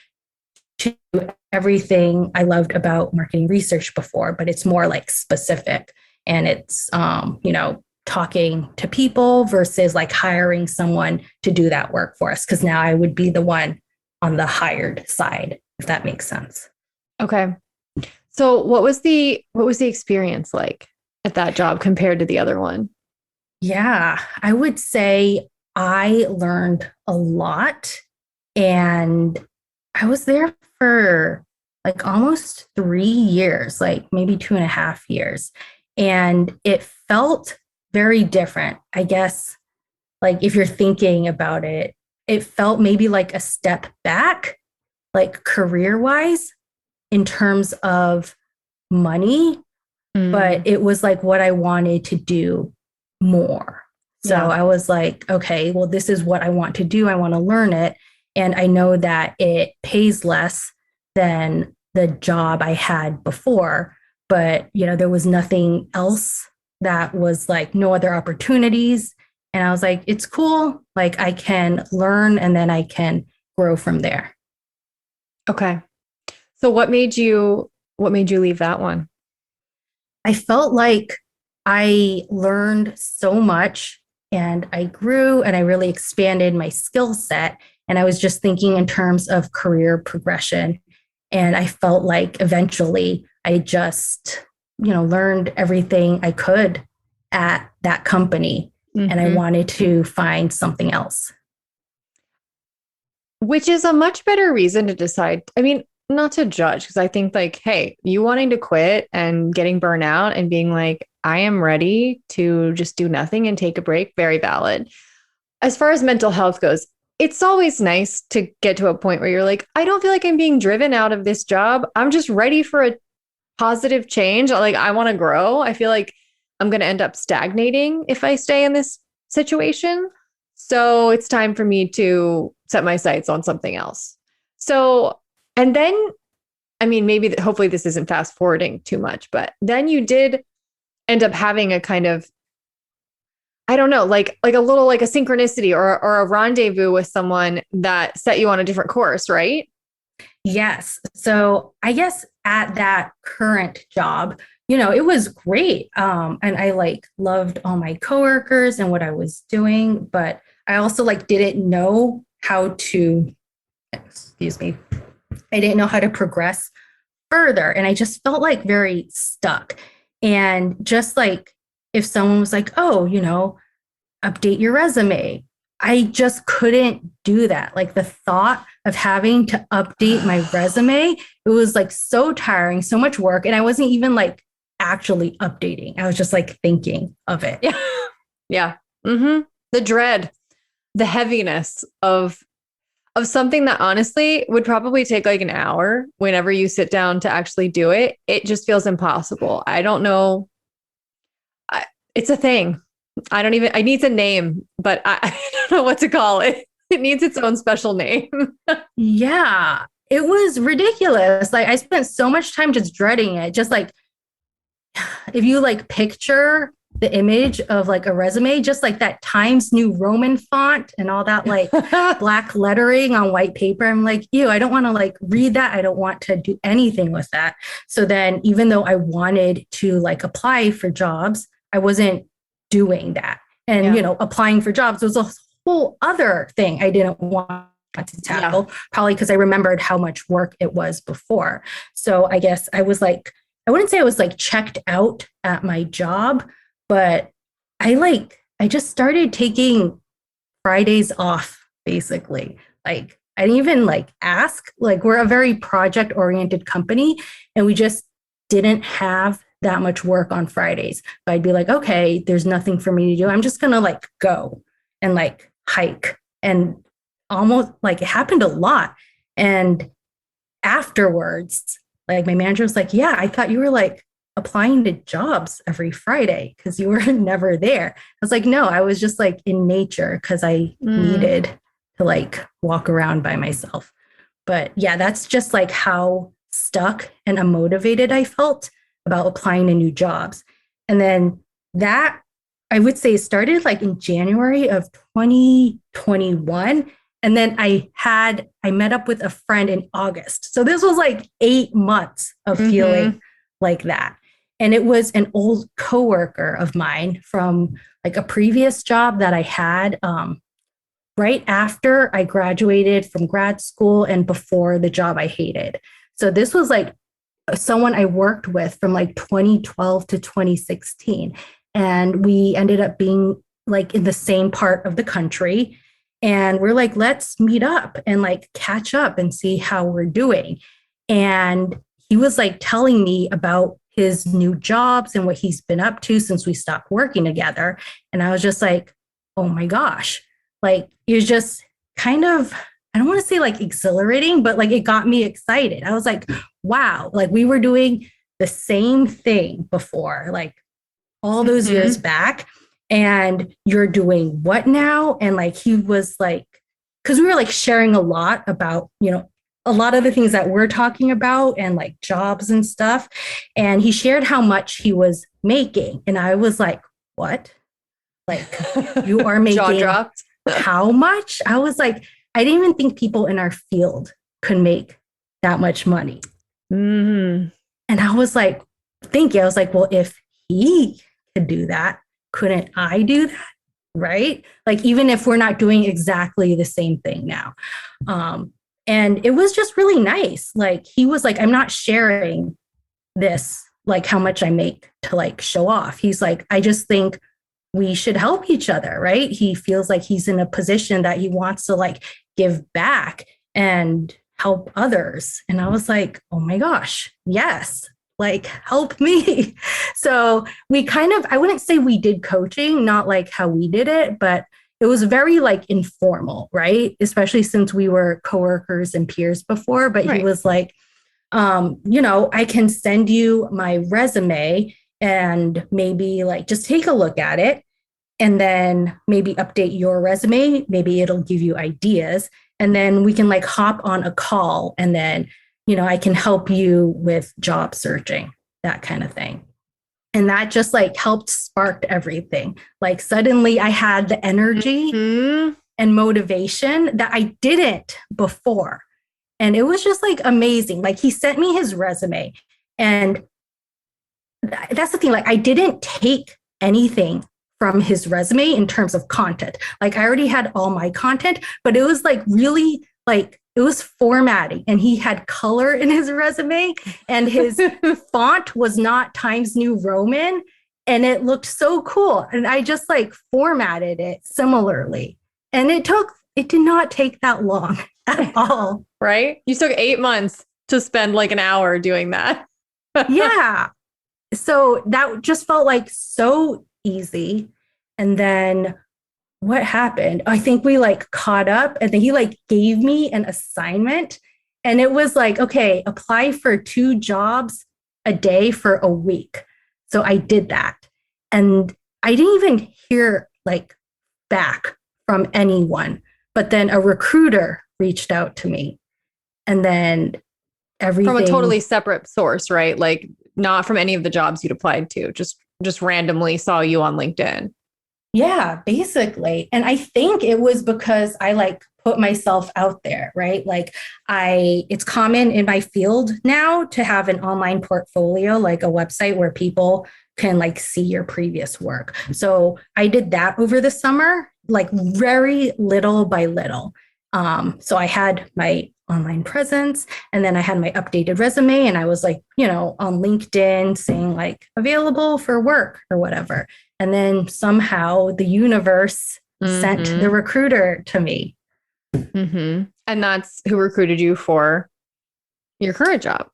to everything I loved about marketing research before, but it's more like specific. And it's, you know, talking to people versus like hiring someone to do that work for us. Cause now I would be the one on the hired side, if that makes sense. Okay. So what was the experience like at that job compared to the other one? Yeah, I would say I learned a lot, and I was there for like almost 3 years, like maybe 2.5 years. And it felt very different. I guess, like, if you're thinking about it, it felt maybe like a step back, like career wise, in terms of money, but it was like what I wanted to do more. So I was like, okay, well, this is what I want to do. I want to learn it. And I know that it pays less than the job I had before, but there was nothing else that was like no other opportunities. And I was like, it's cool. Like I can learn and then I can grow from there. Okay. So what made you leave that one? I felt like I learned so much and I grew and I really expanded my skill set. And I was just thinking in terms of career progression. And I felt like eventually I just, learned everything I could at that company. And I wanted to find something else. Which is a much better reason to decide. I mean, not to judge, because I think like, hey, you wanting to quit and getting burnout and being like, I am ready to just do nothing and take a break, very valid. As far as mental health goes, it's always nice to get to a point where you're like, I don't feel like I'm being driven out of this job. I'm just ready for a positive change. Like I want to grow. I feel like I'm going to end up stagnating if I stay in this situation. So it's time for me to set my sights on something else. So, and then, I mean, maybe hopefully this isn't fast forwarding too much, but then you did end up having a kind of, I don't know, like a little, like a synchronicity or a rendezvous with someone that set you on a different course, right? Yes. So I guess at that current job, it was great. And I like loved all my coworkers and what I was doing, but I also like didn't know how to, I didn't know how to progress further. And I just felt like very stuck. And just like if someone was like, oh, update your resume, I just couldn't do that. Like the thought of having to update my resume, it was like so tiring, so much work. And I wasn't even like actually updating. I was just like thinking of it. Yeah. Yeah. The dread, the heaviness of something that honestly would probably take like an hour whenever you sit down to actually do it. It just feels impossible. I don't know. It's a thing. I need a name, but I don't know what to call it. It needs its own special name. Yeah, it was ridiculous. Like I spent so much time just dreading it. Just like if you like picture the image of like a resume, just like that Times New Roman font and all that like black lettering on white paper. I'm like, ew, I don't want to like read that. I don't want to do anything with that. So then even though I wanted to like apply for jobs, I wasn't doing that. And, applying for jobs was a whole other thing I didn't want to tackle, probably because I remembered how much work it was before. So I guess I was like, I wouldn't say I was like checked out at my job, but I just started taking Fridays off, basically. Like I didn't even like ask, like we're a very project oriented company and we just didn't have that much work on Fridays. But I'd be like, okay, there's nothing for me to do. I'm just going to like go and like hike. And almost like it happened a lot. And afterwards, like my manager was like, yeah, I thought you were like applying to jobs every Friday because you were never there. I was like, no, I was just like in nature because I needed to like walk around by myself. But yeah, that's just like how stuck and unmotivated I felt about applying to new jobs. And then that I would say started like in January of 2021. And then I met up with a friend in August. So this was like 8 months of feeling like that. And it was an old coworker of mine from like a previous job that I had right after I graduated from grad school and before the job I hated. So this was like someone I worked with from like 2012 to 2016. And we ended up being like in the same part of the country. And we're like, let's meet up and like catch up and see how we're doing. And he was like telling me about his new jobs and what he's been up to since we stopped working together. And I was just like, oh my gosh, like it was just kind of, I don't want to say like exhilarating, but like it got me excited. I was like, wow, like we were doing the same thing before, like all those years back. And you're doing what now? And like he was like, because we were like sharing a lot about, you know, a lot of the things that we're talking about and like jobs and stuff. And he shared how much he was making. And I was like, what? Like you are making jaw dropped. How much? I was like, I didn't even think people in our field could make that much money. Mm-hmm. And I was like, thinking, I was like, well, if he could do that, couldn't I do that? Right? Like, even if we're not doing exactly the same thing now. And it was just really nice. Like, he was like, I'm not sharing this, like how much I make to like show off. He's like, I just think we should help each other. Right? He feels like he's in a position that he wants to like give back and help others. And I was like, oh my gosh, yes, like help me. So we kind of, I wouldn't say we did coaching, not like how we did it, but it was very like informal, right? Especially since we were coworkers and peers before, but He was like, you know, I can send you my resume and maybe like just take a look at it and then maybe update your resume. Maybe it'll give you ideas. And then we can like hop on a call and then, you know, I can help you with job searching, that kind of thing. And that just like helped spark everything. Like suddenly I had the energy and motivation that I didn't before. And it was just like amazing. Like he sent me his resume and that's the thing. Like I didn't take anything from his resume in terms of content. Like I already had all my content, but it was like really like it was formatting and he had color in his resume and his font was not Times New Roman and it looked so cool. And I just like formatted it similarly. And it did not take that long at all. Right? You took 8 months to spend like an hour doing that. Yeah. So that just felt like so easy. And then what happened? I think we like caught up and then he like gave me an assignment and it was like, okay, apply for 2 jobs a day for a week. So I did that. And I didn't even hear like back from anyone, but then a recruiter reached out to me and then everything. From a totally separate source, right? Like not from any of the jobs you'd applied to, just randomly saw you on LinkedIn. Yeah, basically. And I think it was because I like put myself out there, right? Like it's common in my field now to have an online portfolio, like a website where people can like see your previous work. So I did that over the summer, like very little by little. So I had my online presence and then I had my updated resume and I was like, you know, on LinkedIn saying like available for work or whatever. And then somehow the universe sent the recruiter to me. Mm-hmm. And that's who recruited you for your current job.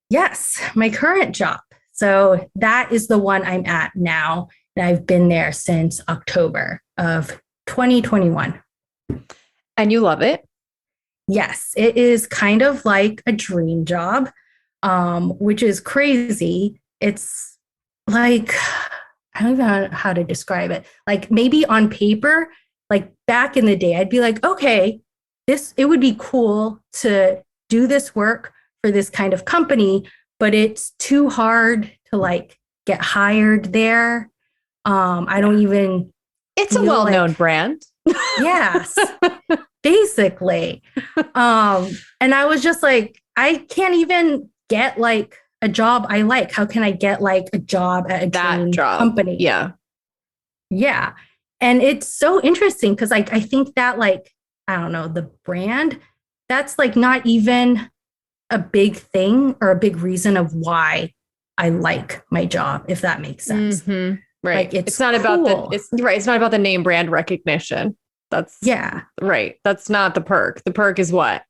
Yes, my current job. So that is the one I'm at now. And I've been there since October of 2021. And you love it? Yes, it is kind of like a dream job, which is crazy. It's like, I don't even know how to describe it. Like maybe on paper, like back in the day, I'd be like, okay, it would be cool to do this work for this kind of company, but it's too hard to like get hired there. I don't even. It's a well-known brand. Yes, basically. And I was just like, I can't even get like a job I like. How can I get like a job at a dream company? Yeah. Yeah. And it's so interesting because like I think that like, I don't know, the brand, that's like not even a big thing or a big reason of why I like my job, if that makes sense. Mm-hmm. Right. Like, it's not about it's not about the name brand recognition. That's right. That's not the perk. The perk is what?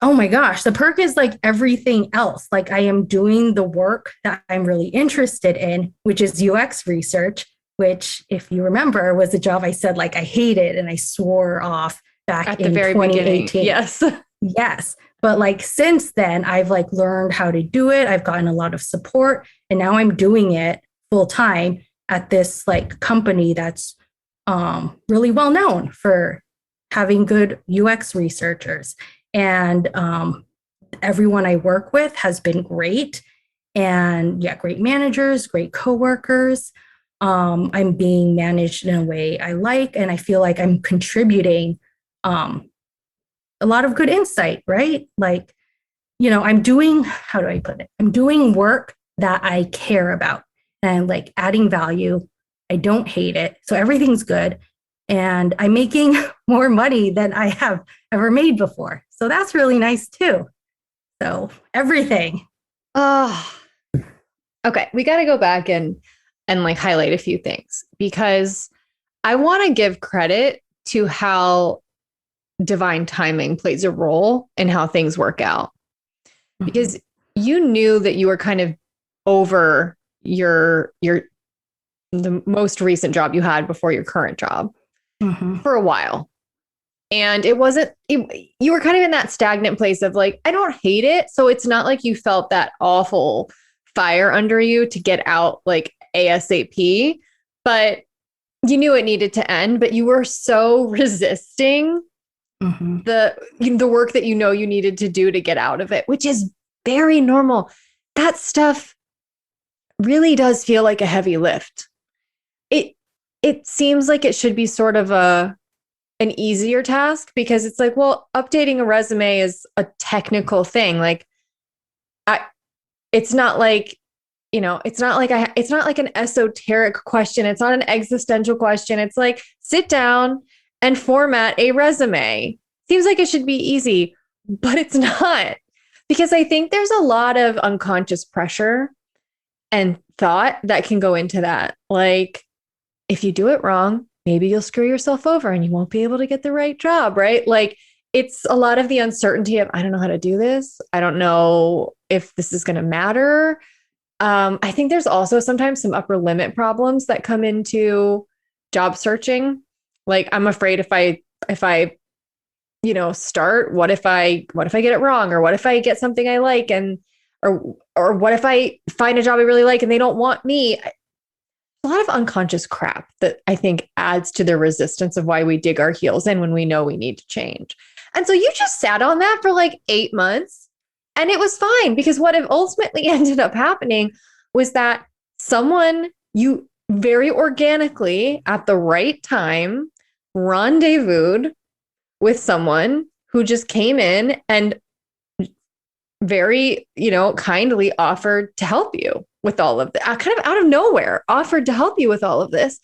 Oh my gosh, the perk is like everything else. Like I am doing the work that I'm really interested in, which is UX research, which if you remember was the job I said like I hated and I swore off back At the in very 2018. beginning. Yes. Yes. But like since then, I've like learned how to do it. I've gotten a lot of support and now I'm doing it full time at this like company that's really well known for having good UX researchers. And everyone I work with has been great. And yeah, great managers, great coworkers. I'm being managed in a way I like, and I feel like I'm contributing a lot of good insight, right? Like, I'm doing, how do I put it? I'm doing work that I care about and I'm like adding value. I don't hate it. So everything's good. And I'm making more money than I have ever made before. So that's really nice too. So everything. Oh, okay. We got to go back and like highlight a few things because I want to give credit to how divine timing plays a role in how things work out. Because you knew that you were kind of over the most recent job you had before your current job for a while. And you were kind of in that stagnant place of like, I don't hate it. So it's not like you felt that awful fire under you to get out like ASAP, but you knew it needed to end, but you were so resisting the work that you needed to do to get out of it, which is very normal. That stuff really does feel like a heavy lift. It seems like it should be sort of an easier task because it's like, well, updating a resume is a technical thing. Like it's not like, it's not like an esoteric question. It's not an existential question. It's like, sit down and format a resume. Seems like it should be easy, but it's not. Because I think there's a lot of unconscious pressure and thought that can go into that. Like, if you do it wrong, maybe you'll screw yourself over and you won't be able to get the right job, right? Like, it's a lot of the uncertainty of, I don't know how to do this. I don't know if this is going to matter. I think there's also sometimes some upper limit problems that come into job searching. Like, I'm afraid if I start, what if I get it wrong? Or what if I get something I like or what if I find a job I really like and they don't want me? A lot of unconscious crap that I think adds to the resistance of why we dig our heels in when we know we need to change. And so you just sat on that for like 8 months and it was fine because what ultimately ended up happening was that someone you very organically at the right time rendezvoused with someone who just came in and very, kindly offered to help you with all of that, kind of out of nowhere, offered to help you with all of this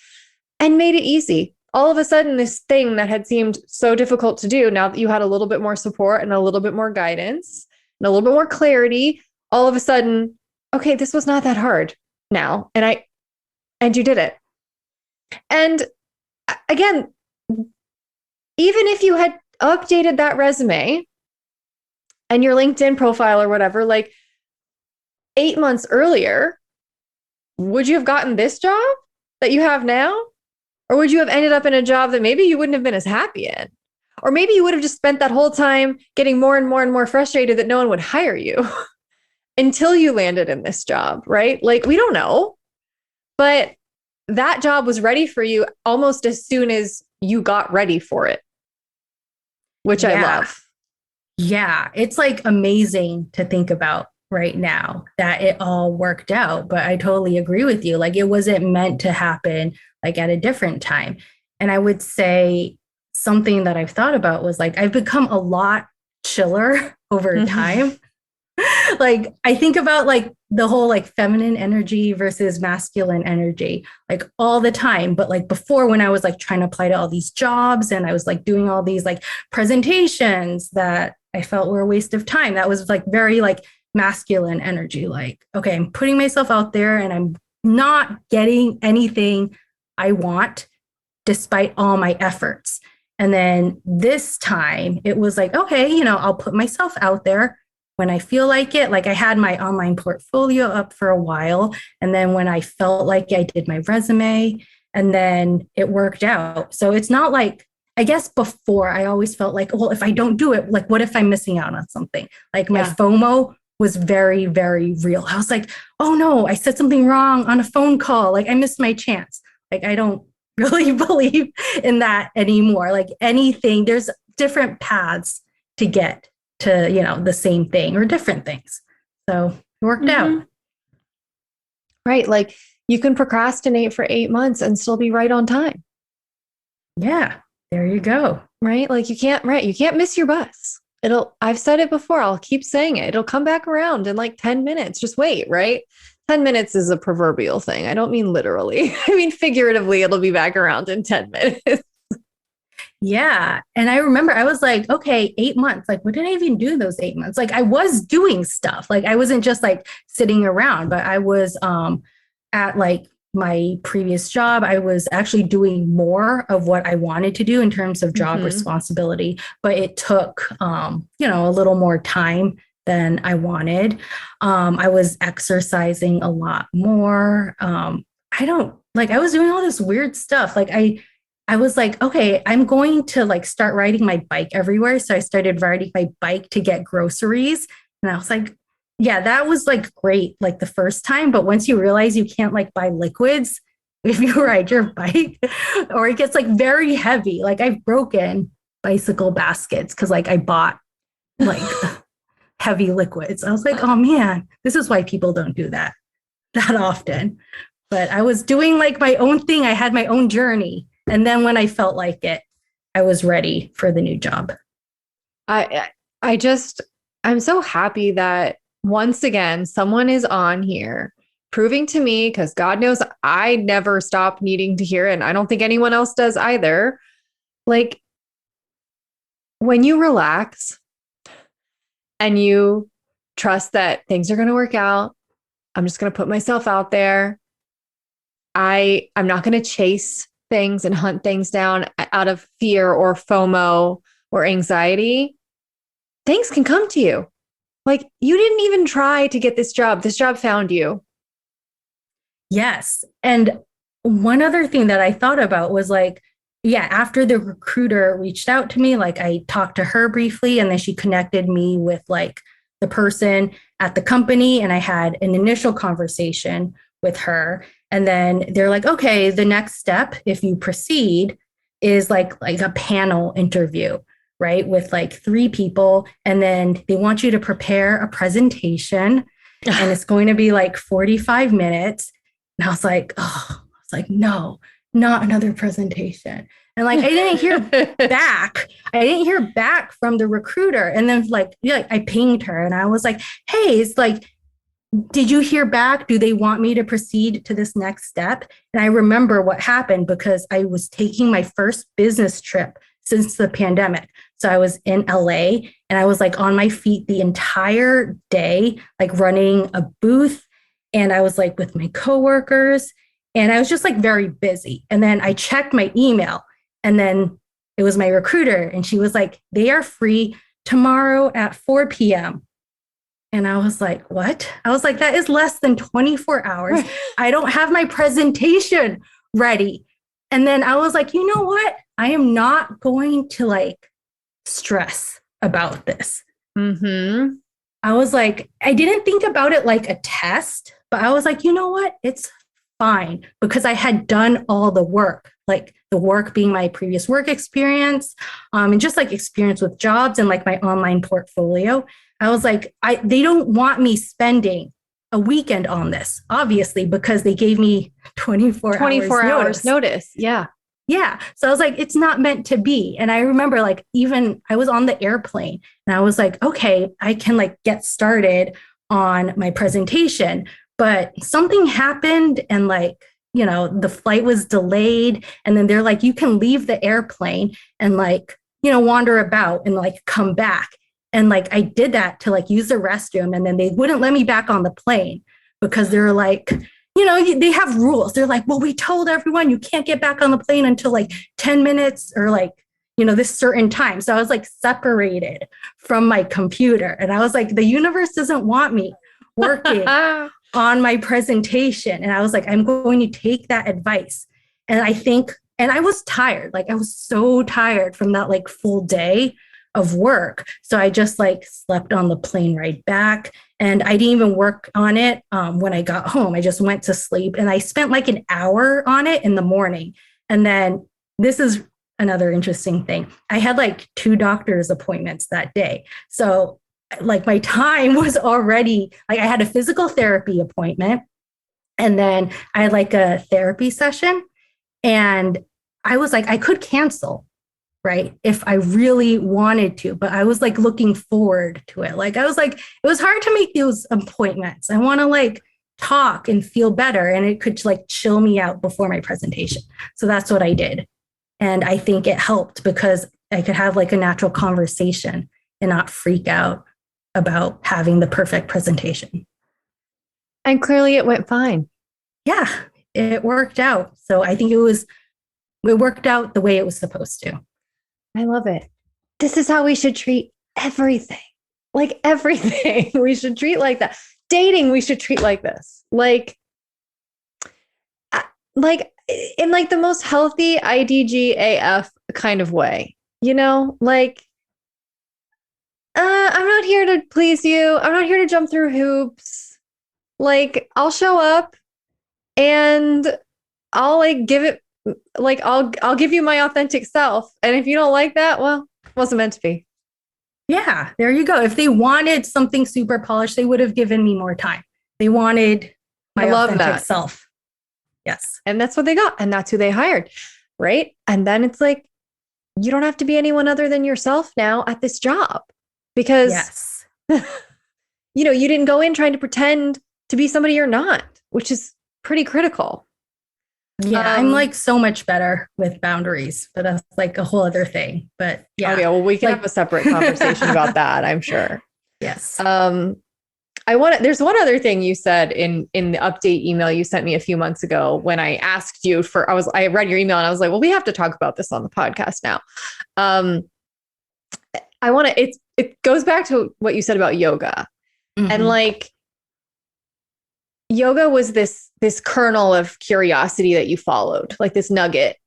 and made it easy. All of a sudden, this thing that had seemed so difficult to do, now that you had a little bit more support and a little bit more guidance and a little bit more clarity, all of a sudden, okay, this was not that hard now. And you did it. And again, even if you had updated that resume and your LinkedIn profile or whatever, like 8 months earlier, would you have gotten this job that you have now? Or would you have ended up in a job that maybe you wouldn't have been as happy in? Or maybe you would have just spent that whole time getting more and more and more frustrated that no one would hire you until you landed in this job, right? Like, we don't know. But that job was ready for you almost as soon as you got ready for it, which I love. Yeah, it's like amazing to think about right now that it all worked out. But I totally agree with you. Like, it wasn't meant to happen like at a different time. And I would say something that I've thought about was like, I've become a lot chiller over time. Like, I think about like the whole like feminine energy versus masculine energy, like all the time. But like before, when I was like trying to apply to all these jobs and I was like doing all these like presentations that I felt were a waste of time, that was like very like masculine energy. Like, okay, I'm putting myself out there and I'm not getting anything I want despite all my efforts. And then this time it was like, okay, you know, I'll put myself out there when I feel like it. Like I had my online portfolio up for a while. And then when I felt like I did my resume, and then it worked out. So it's not like, I guess before I always felt like, well, if I don't do it, like, what if I'm missing out on something? Like my FOMO was very, very real. I was like, oh no, I said something wrong on a phone call. Like I missed my chance. Like I don't really believe in that anymore. Like anything, there's different paths to get to, you know, the same thing or different things. So it worked out. Right. Like you can procrastinate for 8 months and still be right on time. Yeah, there you go. Right. Like you can't miss your bus. I've said it before. I'll keep saying it. It'll come back around in like 10 minutes. Just wait. Right. 10 minutes is a proverbial thing. I don't mean literally. I mean, figuratively, it'll be back around in 10 minutes. Yeah. And I remember I was like, okay, 8 months. Like, what did I even do those 8 months? Like I was doing stuff. Like I wasn't just like sitting around, but I was at like my previous job, I was actually doing more of what I wanted to do in terms of job responsibility, but it took, you know, a little more time than I wanted. I was exercising a lot more. I was doing all this weird stuff. Like I was like, okay, I'm going to like start riding my bike everywhere. So I started riding my bike to get groceries. And I was like, yeah, that was like great, like the first time. But once you realize you can't like buy liquids if you ride your bike, or it gets like very heavy. Like I've broken bicycle baskets because like I bought like heavy liquids. I was like, oh man, this is why people don't do that often. But I was doing like my own thing. I had my own journey. And then when I felt like it, I was ready for the new job. I'm so happy that once again, someone is on here proving to me, because God knows I never stop needing to hear it. And I don't think anyone else does either. Like when you relax and you trust that things are going to work out, I'm just going to put myself out there. I'm not going to chase things and hunt things down out of fear or FOMO or anxiety. Things can come to you. Like you didn't even try to get this job. This job found you. Yes. And one other thing that I thought about was like, yeah, after the recruiter reached out to me, like I talked to her briefly and then she connected me with like the person at the company. And I had an initial conversation with her. And then they're like, okay, the next step, if you proceed, is like a panel interview, right? With like 3 people. And then they want you to prepare a presentation and it's going to be like 45 minutes. And I was like, no, not another presentation. And like, I didn't hear back. I didn't hear back from the recruiter. And then I pinged her and I was like, hey, it's like, did you hear back? Do they want me to proceed to this next step? And I remember what happened because I was taking my first business trip since the pandemic. So I was in LA and I was like on my feet the entire day, like running a booth. And I was like with my coworkers and I was just like very busy. And then I checked my email and then it was my recruiter and she was like, they are free tomorrow at 4 p.m. And I was like, what? I was like, that is less than 24 hours. I don't have my presentation ready. And then I was like, you know what? I am not going to like stress about this. I was like, I didn't think about it like a test, but I was like, you know what? It's fine because I had done all the work, like the work being my previous work experience and just like experience with jobs and like my online portfolio. I was like, they don't want me spending a weekend on this, obviously, because they gave me 24 hours notice. Yeah. Yeah. So I was like, it's not meant to be. And I remember like, even I was on the airplane and I was like, okay, I can like get started on my presentation, but something happened and like, you know, the flight was delayed. And then they're like, you can leave the airplane and like, you know, wander about and like come back. And like, I did that to like use the restroom and then they wouldn't let me back on the plane because they're like, you know, they have rules. They're like, well, we told everyone you can't get back on the plane until like 10 minutes or like, this certain time. So I was like separated from my computer. And I was like, the universe doesn't want me working on my presentation. And I was like, I'm going to take that advice. And I was tired. Like I was so tired from that like full day of work. So I just like slept on the plane ride back, and I didn't even work on it when I got home. I just went to sleep, and I spent like an hour on it in the morning. And then this is another interesting thing. I had like 2 doctor's appointments that day. So like my time was already like, I had a physical therapy appointment, and then I had like a therapy session, and I was like, I could cancel, right, if I really wanted to, but I was like looking forward to it. Like I was like, it was hard to make those appointments. I want to like talk and feel better, and it could like chill me out before my presentation. So that's what I did. And I think it helped because I could have like a natural conversation and not freak out about having the perfect presentation. And clearly it went fine. Yeah, it worked out. So I think it worked out the way it was supposed to. I love it. This is how we should treat everything. Like everything we should treat like that. Dating, we should treat like this. Like in like the most healthy IDGAF kind of way, like, I'm not here to please you. I'm not here to jump through hoops. Like I'll show up and I'll like give it, like, I'll give you my authentic self. And if you don't like that, well, it wasn't meant to be. Yeah, there you go. If they wanted something super polished, they would have given me more time. They wanted my authentic self. Yes. And that's what they got. And that's who they hired. Right. And then it's like, you don't have to be anyone other than yourself now at this job, because, yes. you didn't go in trying to pretend to be somebody you're not, which is pretty critical. Yeah. I'm like so much better with boundaries, but that's like a whole other thing. But yeah. Okay. Well, we can have a separate conversation about that, I'm sure. Yes. There's one other thing you said in the update email you sent me a few months ago when I asked you I read your email and I was like, well, we have to talk about this on the podcast now. It goes back to what you said about yoga. Mm-hmm. And like, yoga was this kernel of curiosity that you followed, like this nugget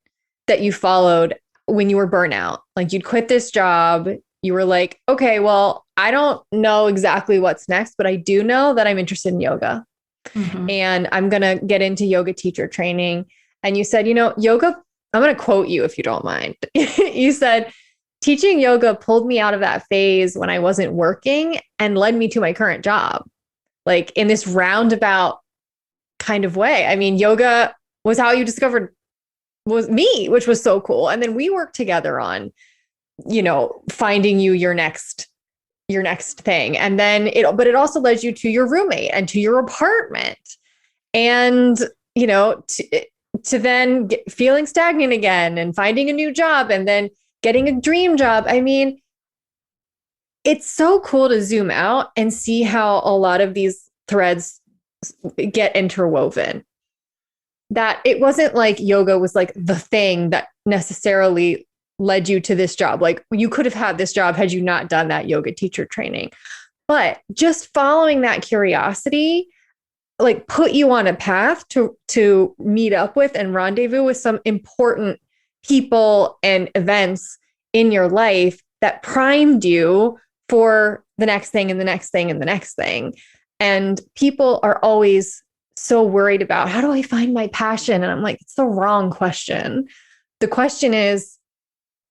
that you followed when you were burnout. Like you'd quit this job. You were like, okay, well, I don't know exactly what's next, but I do know that I'm interested in yoga. Mm-hmm. And I'm going to get into yoga teacher training. And you said, yoga, I'm going to quote you if you don't mind. You said, teaching yoga pulled me out of that phase when I wasn't working and led me to my current job, like in this roundabout kind of way. I mean, yoga was how you discovered was me, which was so cool. And then we worked together on, finding you your next thing. And then it also led you to your roommate and to your apartment, and, to then feeling stagnant again and finding a new job and then getting a dream job. I mean, it's so cool to zoom out and see how a lot of these threads get interwoven. That it wasn't like yoga was like the thing that necessarily led you to this job. Like you could have had this job had you not done that yoga teacher training, but just following that curiosity, like put you on a path to meet up with and rendezvous with some important people and events in your life that primed you for the next thing and the next thing and the next thing. And people are always so worried about, how do I find my passion? And I'm like, it's the wrong question. The question is,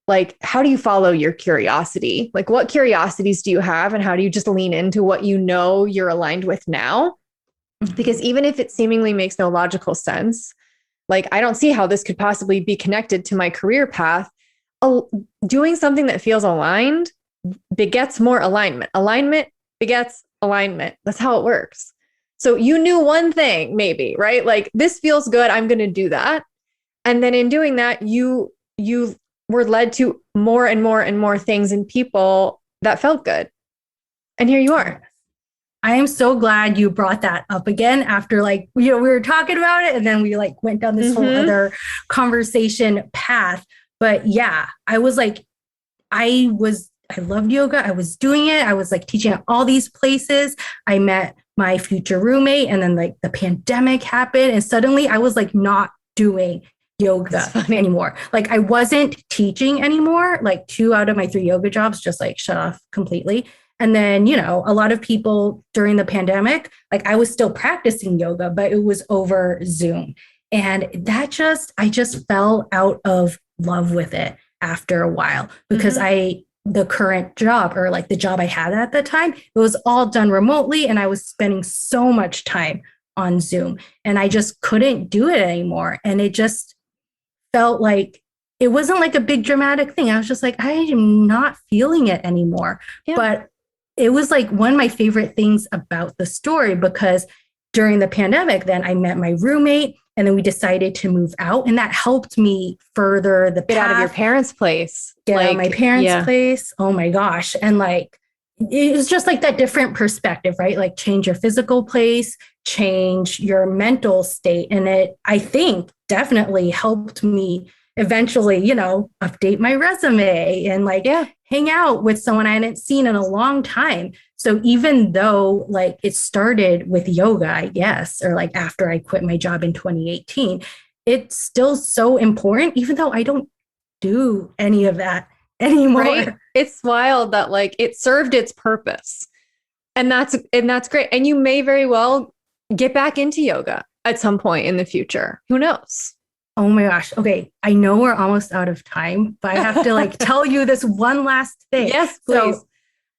like, how do you follow your curiosity? Like, what curiosities do you have? And how do you just lean into what you're aligned with now? Because even if it seemingly makes no logical sense, like, I don't see how this could possibly be connected to my career path. Doing something that feels aligned begets more alignment. Alignment begets alignment. That's how it works. So you knew one thing, maybe, right? Like, this feels good. I'm going to do that. And then in doing that, you were led to more and more and more things and people that felt good. And here you are. I am so glad you brought that up again after we were talking about it and then we went down this whole other conversation path. But yeah, I was I loved yoga. I was doing it. I was like teaching at all these places. I met my future roommate, and then like the pandemic happened, and suddenly I was like not doing yoga anymore. Like I wasn't teaching anymore. Like 2 out of my 3 yoga jobs just like shut off completely. And then, you know, a lot of people during the pandemic, like I was still practicing yoga, but it was over Zoom. And I just fell out of love with it after a while because the current job, or like the job I had at the time, it was all done remotely. And I was spending so much time on Zoom, and I just couldn't do it anymore. And it just felt like it wasn't like a big dramatic thing. I was just like, I am not feeling it anymore. Yeah. But it was like one of my favorite things about the story, because during the pandemic, then I met my roommate, and then we decided to move out, and that helped me further the path. Get out of your parents' place. Get out of my parents' place. Oh my gosh. And like, it was just like that different perspective, right? Like change your physical place, change your mental state. And it, I think, definitely helped me eventually, you know, update my resume and like hang out with someone I hadn't seen in a long time. So even though like it started with yoga, I guess, or like after I quit my job in 2018, it's still so important, even though I don't do any of that anymore. Right? It's wild that like it served its purpose. And that's great. And you may very well get back into yoga at some point in the future. Who knows? Oh my gosh. Okay. I know we're almost out of time, but I have to like tell you this one last thing. Yes, please. So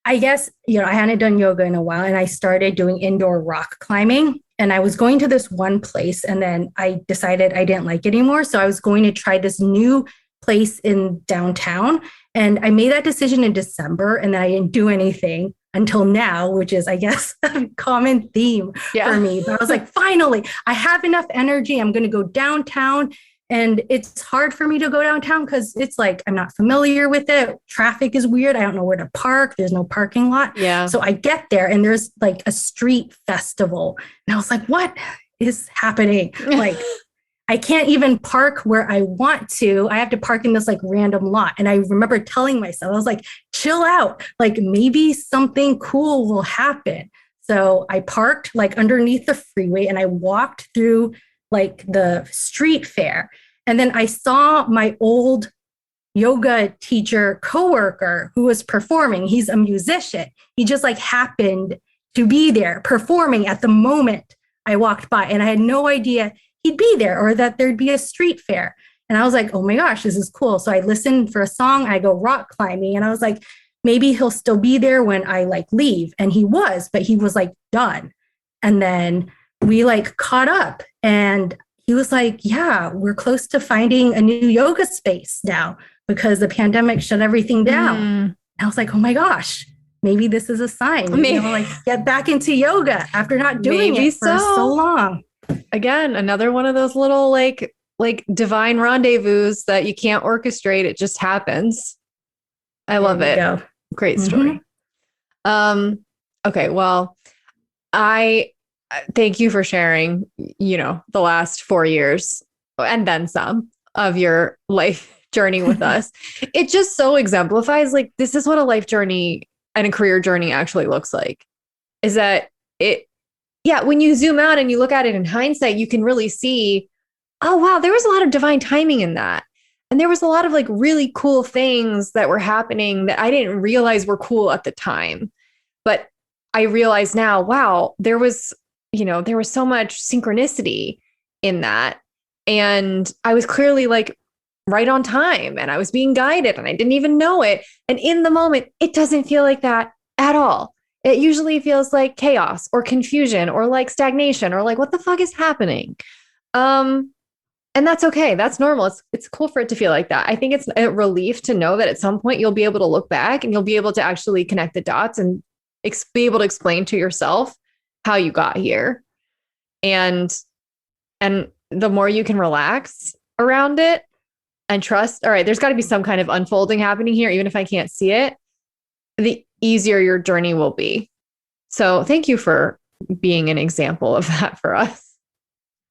I guess, you know, I hadn't done yoga in a while, and I started doing indoor rock climbing, and I was going to this one place, and then I decided I didn't like it anymore. So I was going to try this new place in downtown, and I made that decision in December, and then I didn't do anything until now, which is, I guess, a common theme for me. But I was like, finally, I have enough energy. I'm going to go downtown. And it's hard for me to go downtown because it's like, I'm not familiar with it. Traffic is weird. I don't know where to park. There's no parking lot. Yeah. So I get there, and there's like a street festival. And I was like, what is happening? Like, I can't even park where I want to. I have to park in this like random lot. And I remember telling myself, I was like, chill out. Like maybe something cool will happen. So I parked like underneath the freeway, and I walked through like the street fair. And then I saw my old yoga teacher coworker who was performing. He's a musician. He just like happened to be there performing at the moment I walked by. And I had no idea he'd be there or that there'd be a street fair. And I was like, oh my gosh, this is cool. So I listened for a song. I go rock climbing, and I was like, maybe he'll still be there when I like leave. And he was, but he was like done. And then we like caught up, and he was like, yeah, we're close to finding a new yoga space now because the pandemic shut everything down. And I was like, oh my gosh, maybe this is a sign. Maybe I'll like get back into yoga after not doing it for so long. Again, another one of those little like divine rendezvous that you can't orchestrate. It just happens. I love it. Go. Great story. Okay. Well, I thank you for sharing, you know, the last 4 years and then some of your life journey with us. It just so exemplifies like, this is what a life journey and a career journey actually looks like, is that when you zoom out and you look at it in hindsight, you can really see, oh, wow, there was a lot of divine timing in that. And there was a lot of like really cool things that were happening that I didn't realize were cool at the time. But I realize now, wow, there was so much synchronicity in that. And I was clearly like right on time, and I was being guided, and I didn't even know it. And in the moment, it doesn't feel like that at all. It usually feels like chaos or confusion or like stagnation or like, what the fuck is happening? And that's okay. That's normal. It's cool for it to feel like that. I think it's a relief to know that at some point you'll be able to look back and you'll be able to actually connect the dots and be able to explain to yourself how you got here. And the more you can relax around it and trust, all right, there's got to be some kind of unfolding happening here, even if I can't see it, the easier your journey will be. So thank you for being an example of that for us.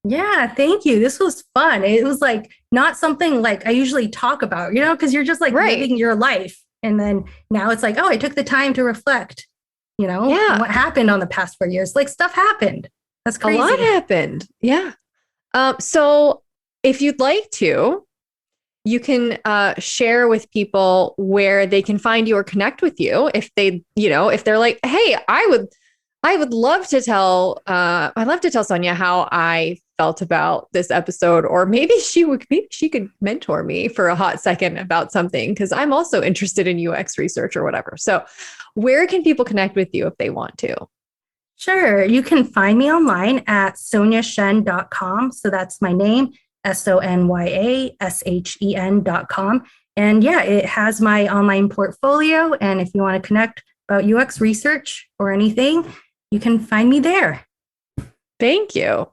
Yeah, thank you. This was fun. It was like not something like I usually talk about, you know, because you're just like living your life And then now it's like, oh, I took the time to reflect, Yeah. on what happened on the past 4 years. Like stuff happened. That's crazy. A lot happened. Yeah. So if you'd like to, you can share with people where they can find you or connect with you. If they, if they're like, hey, I would love to tell, I'd love to tell Sonya how I felt about this episode, or maybe she could mentor me for a hot second about something, because I'm also interested in UX research or whatever. So where can people connect with you if they want to? Sure. You can find me online at sonyashen.com. So that's my name, SONYASHEN.com. And yeah, it has my online portfolio. And if you want to connect about UX research or anything, you can find me there. Thank you.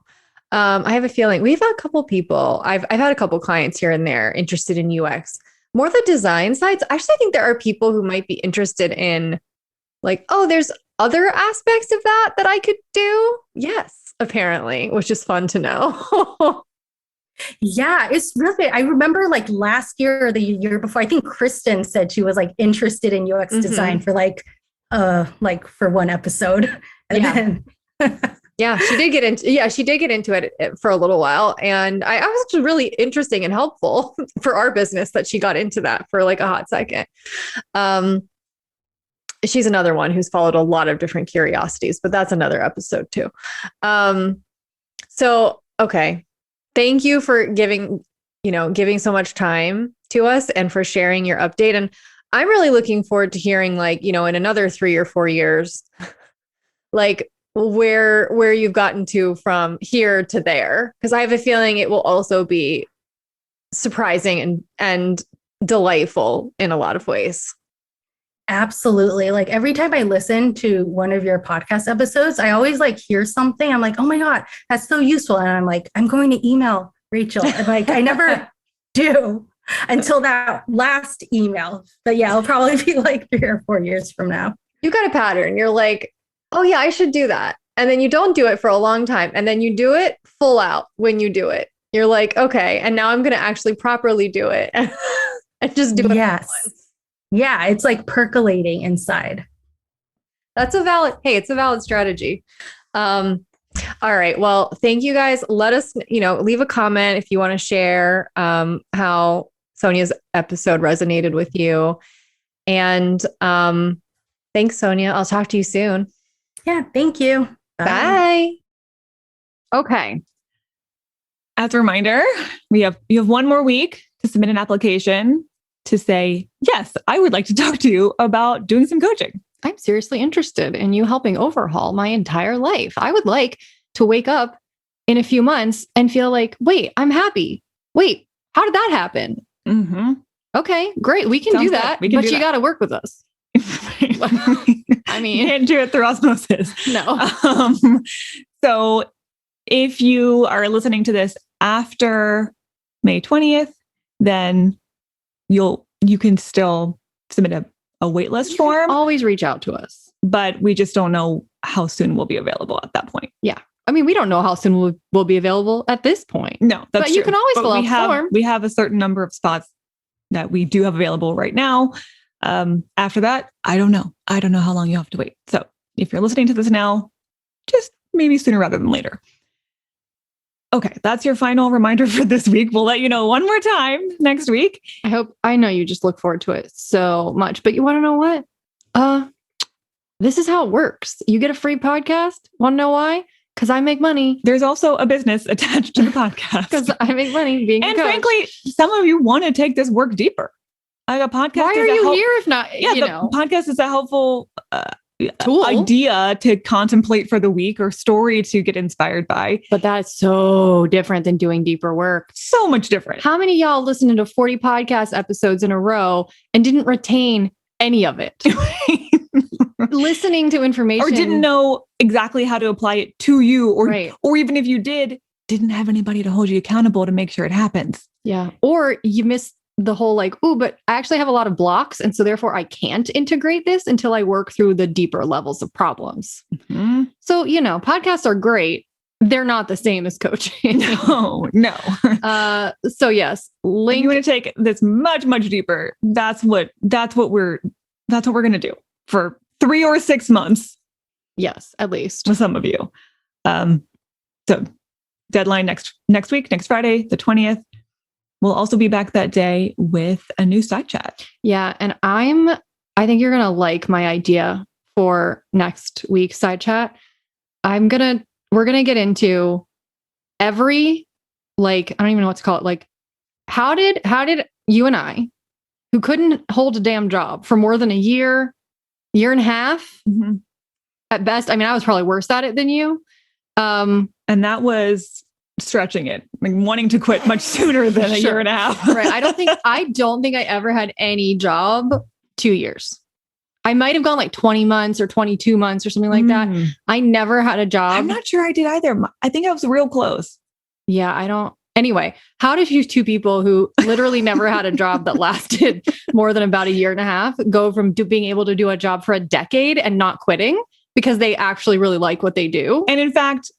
I have a feeling we've had a couple people, I've had a couple clients here and there interested in UX, more the design sides. Actually, I think there are people who might be interested in like, oh, there's other aspects of that I could do. Yes, apparently, which is fun to know. Yeah, it's really, I remember like last year or the year before, I think Kristen said she was like interested in UX design for like for one episode. And Yeah, she did get into it for a little while. And I was actually really interesting and helpful for our business that she got into that for like a hot second. She's another one who's followed a lot of different curiosities, but that's another episode too. So, okay. Thank you for giving so much time to us and for sharing your update. And I'm really looking forward to hearing like, in another 3 or 4 years, like where you've gotten to from here to there. Because I have a feeling it will also be surprising and delightful in a lot of ways. Absolutely. Like every time I listen to one of your podcast episodes, I always like hear something. I'm like, oh my God, that's so useful. And I'm like, I'm going to email Rachel. And like, I never do until that last email. But yeah, it'll probably be like 3 or 4 years from now. You got a pattern. You're like, oh yeah, I should do that. And then you don't do it for a long time. And then you do it full out when you do it. You're like, okay, and now I'm going to actually properly do it. And just do it. Yes. Yeah, it's like percolating inside. It's a valid strategy. All right. Well, thank you guys. Let us, leave a comment if you want to share how Sonya's episode resonated with you. And thanks, Sonya. I'll talk to you soon. Yeah, thank you. Bye. Okay. As a reminder, you have 1 more week to submit an application to say, yes, I would like to talk to you about doing some coaching. I'm seriously interested in you helping overhaul my entire life. I would like to wake up in a few months and feel like, wait, I'm happy. Wait, how did that happen? Mm-hmm. Okay, great. We can Sounds do good. that, We can but do you that. got to work with us. I mean, you can't do it through osmosis. No. So if you are listening to this after May 20th, then you can still submit a wait list form. Always reach out to us. But we just don't know how soon we'll be available at that point. Yeah. I mean, we don't know how soon we'll be available at this point. No, that's but you true. can always fill out the form. We have a certain number of spots that we do have available right now. After that, I don't know. I don't know how long you have to wait. So if you're listening to this now, just maybe sooner rather than later. Okay, that's your final reminder for this week. We'll let you know one more time next week. I know you just look forward to it so much, but you want to know what? This is how it works. You get a free podcast. Want to know why? Because I make money. There's also a business attached to the podcast. Because I make money being a coach. Frankly, some of you want to take this work deeper. Like a podcast. Why are you here if not? Podcast is a helpful tool idea to contemplate for the week or story to get inspired by. But that's so different than doing deeper work. So much different. How many of y'all listened to 40 podcast episodes in a row and didn't retain any of it? Listening to information. Or didn't know exactly how to apply it to you. Or even if you didn't have anybody to hold you accountable to make sure it happens. Yeah. Or you missed the whole but I actually have a lot of blocks. And so therefore I can't integrate this until I work through the deeper levels of problems. Mm-hmm. So, podcasts are great, they're not the same as coaching. No. So yes, If you want to take this much, much deeper, that's what we're going to do for 3 or 6 months. Yes, at least With some of you. So deadline next week, next Friday, the 20th. We'll also be back that day with a new side chat. Yeah. And I think you're going to like my idea for next week's side chat. We're going to get into every, like, I don't even know what to call it. Like, how did you and I, who couldn't hold a damn job for more than a year and a half at best. I mean, I was probably worse at it than you. And that was stretching it, like wanting to quit much sooner than a year and a half. Right. I don't think I ever had any job 2 years. I might have gone like 20 months or 22 months or something like that. I never had a job. I'm not sure I did either. I think I was real close. Yeah, I don't. Anyway, how did you two people who literally never had a job that lasted more than about a year and a half go from being able to do a job for a decade and not quitting because they actually really like what they do? And in fact,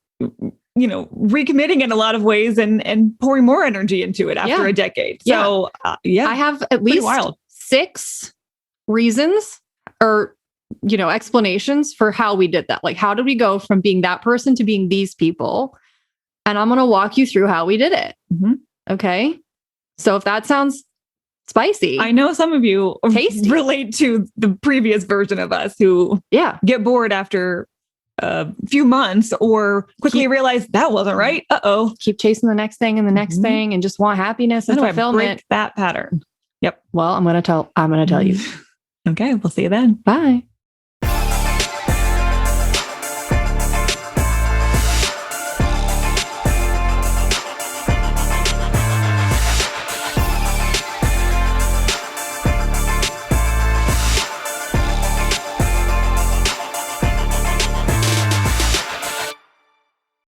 recommitting in a lot of ways and pouring more energy into it after a decade. So, I have at least 6 reasons or, explanations for how we did that. Like, how did we go from being that person to being these people? And I'm going to walk you through how we did it. Okay. So if that sounds spicy, I know some of you relate to the previous version of us who get bored after a few months or quickly realize that wasn't right. Keep chasing the next thing and the next thing and just want happiness and fulfillment. Break that pattern. Yep. Well, I'm going to tell you. Okay. We'll see you then. Bye.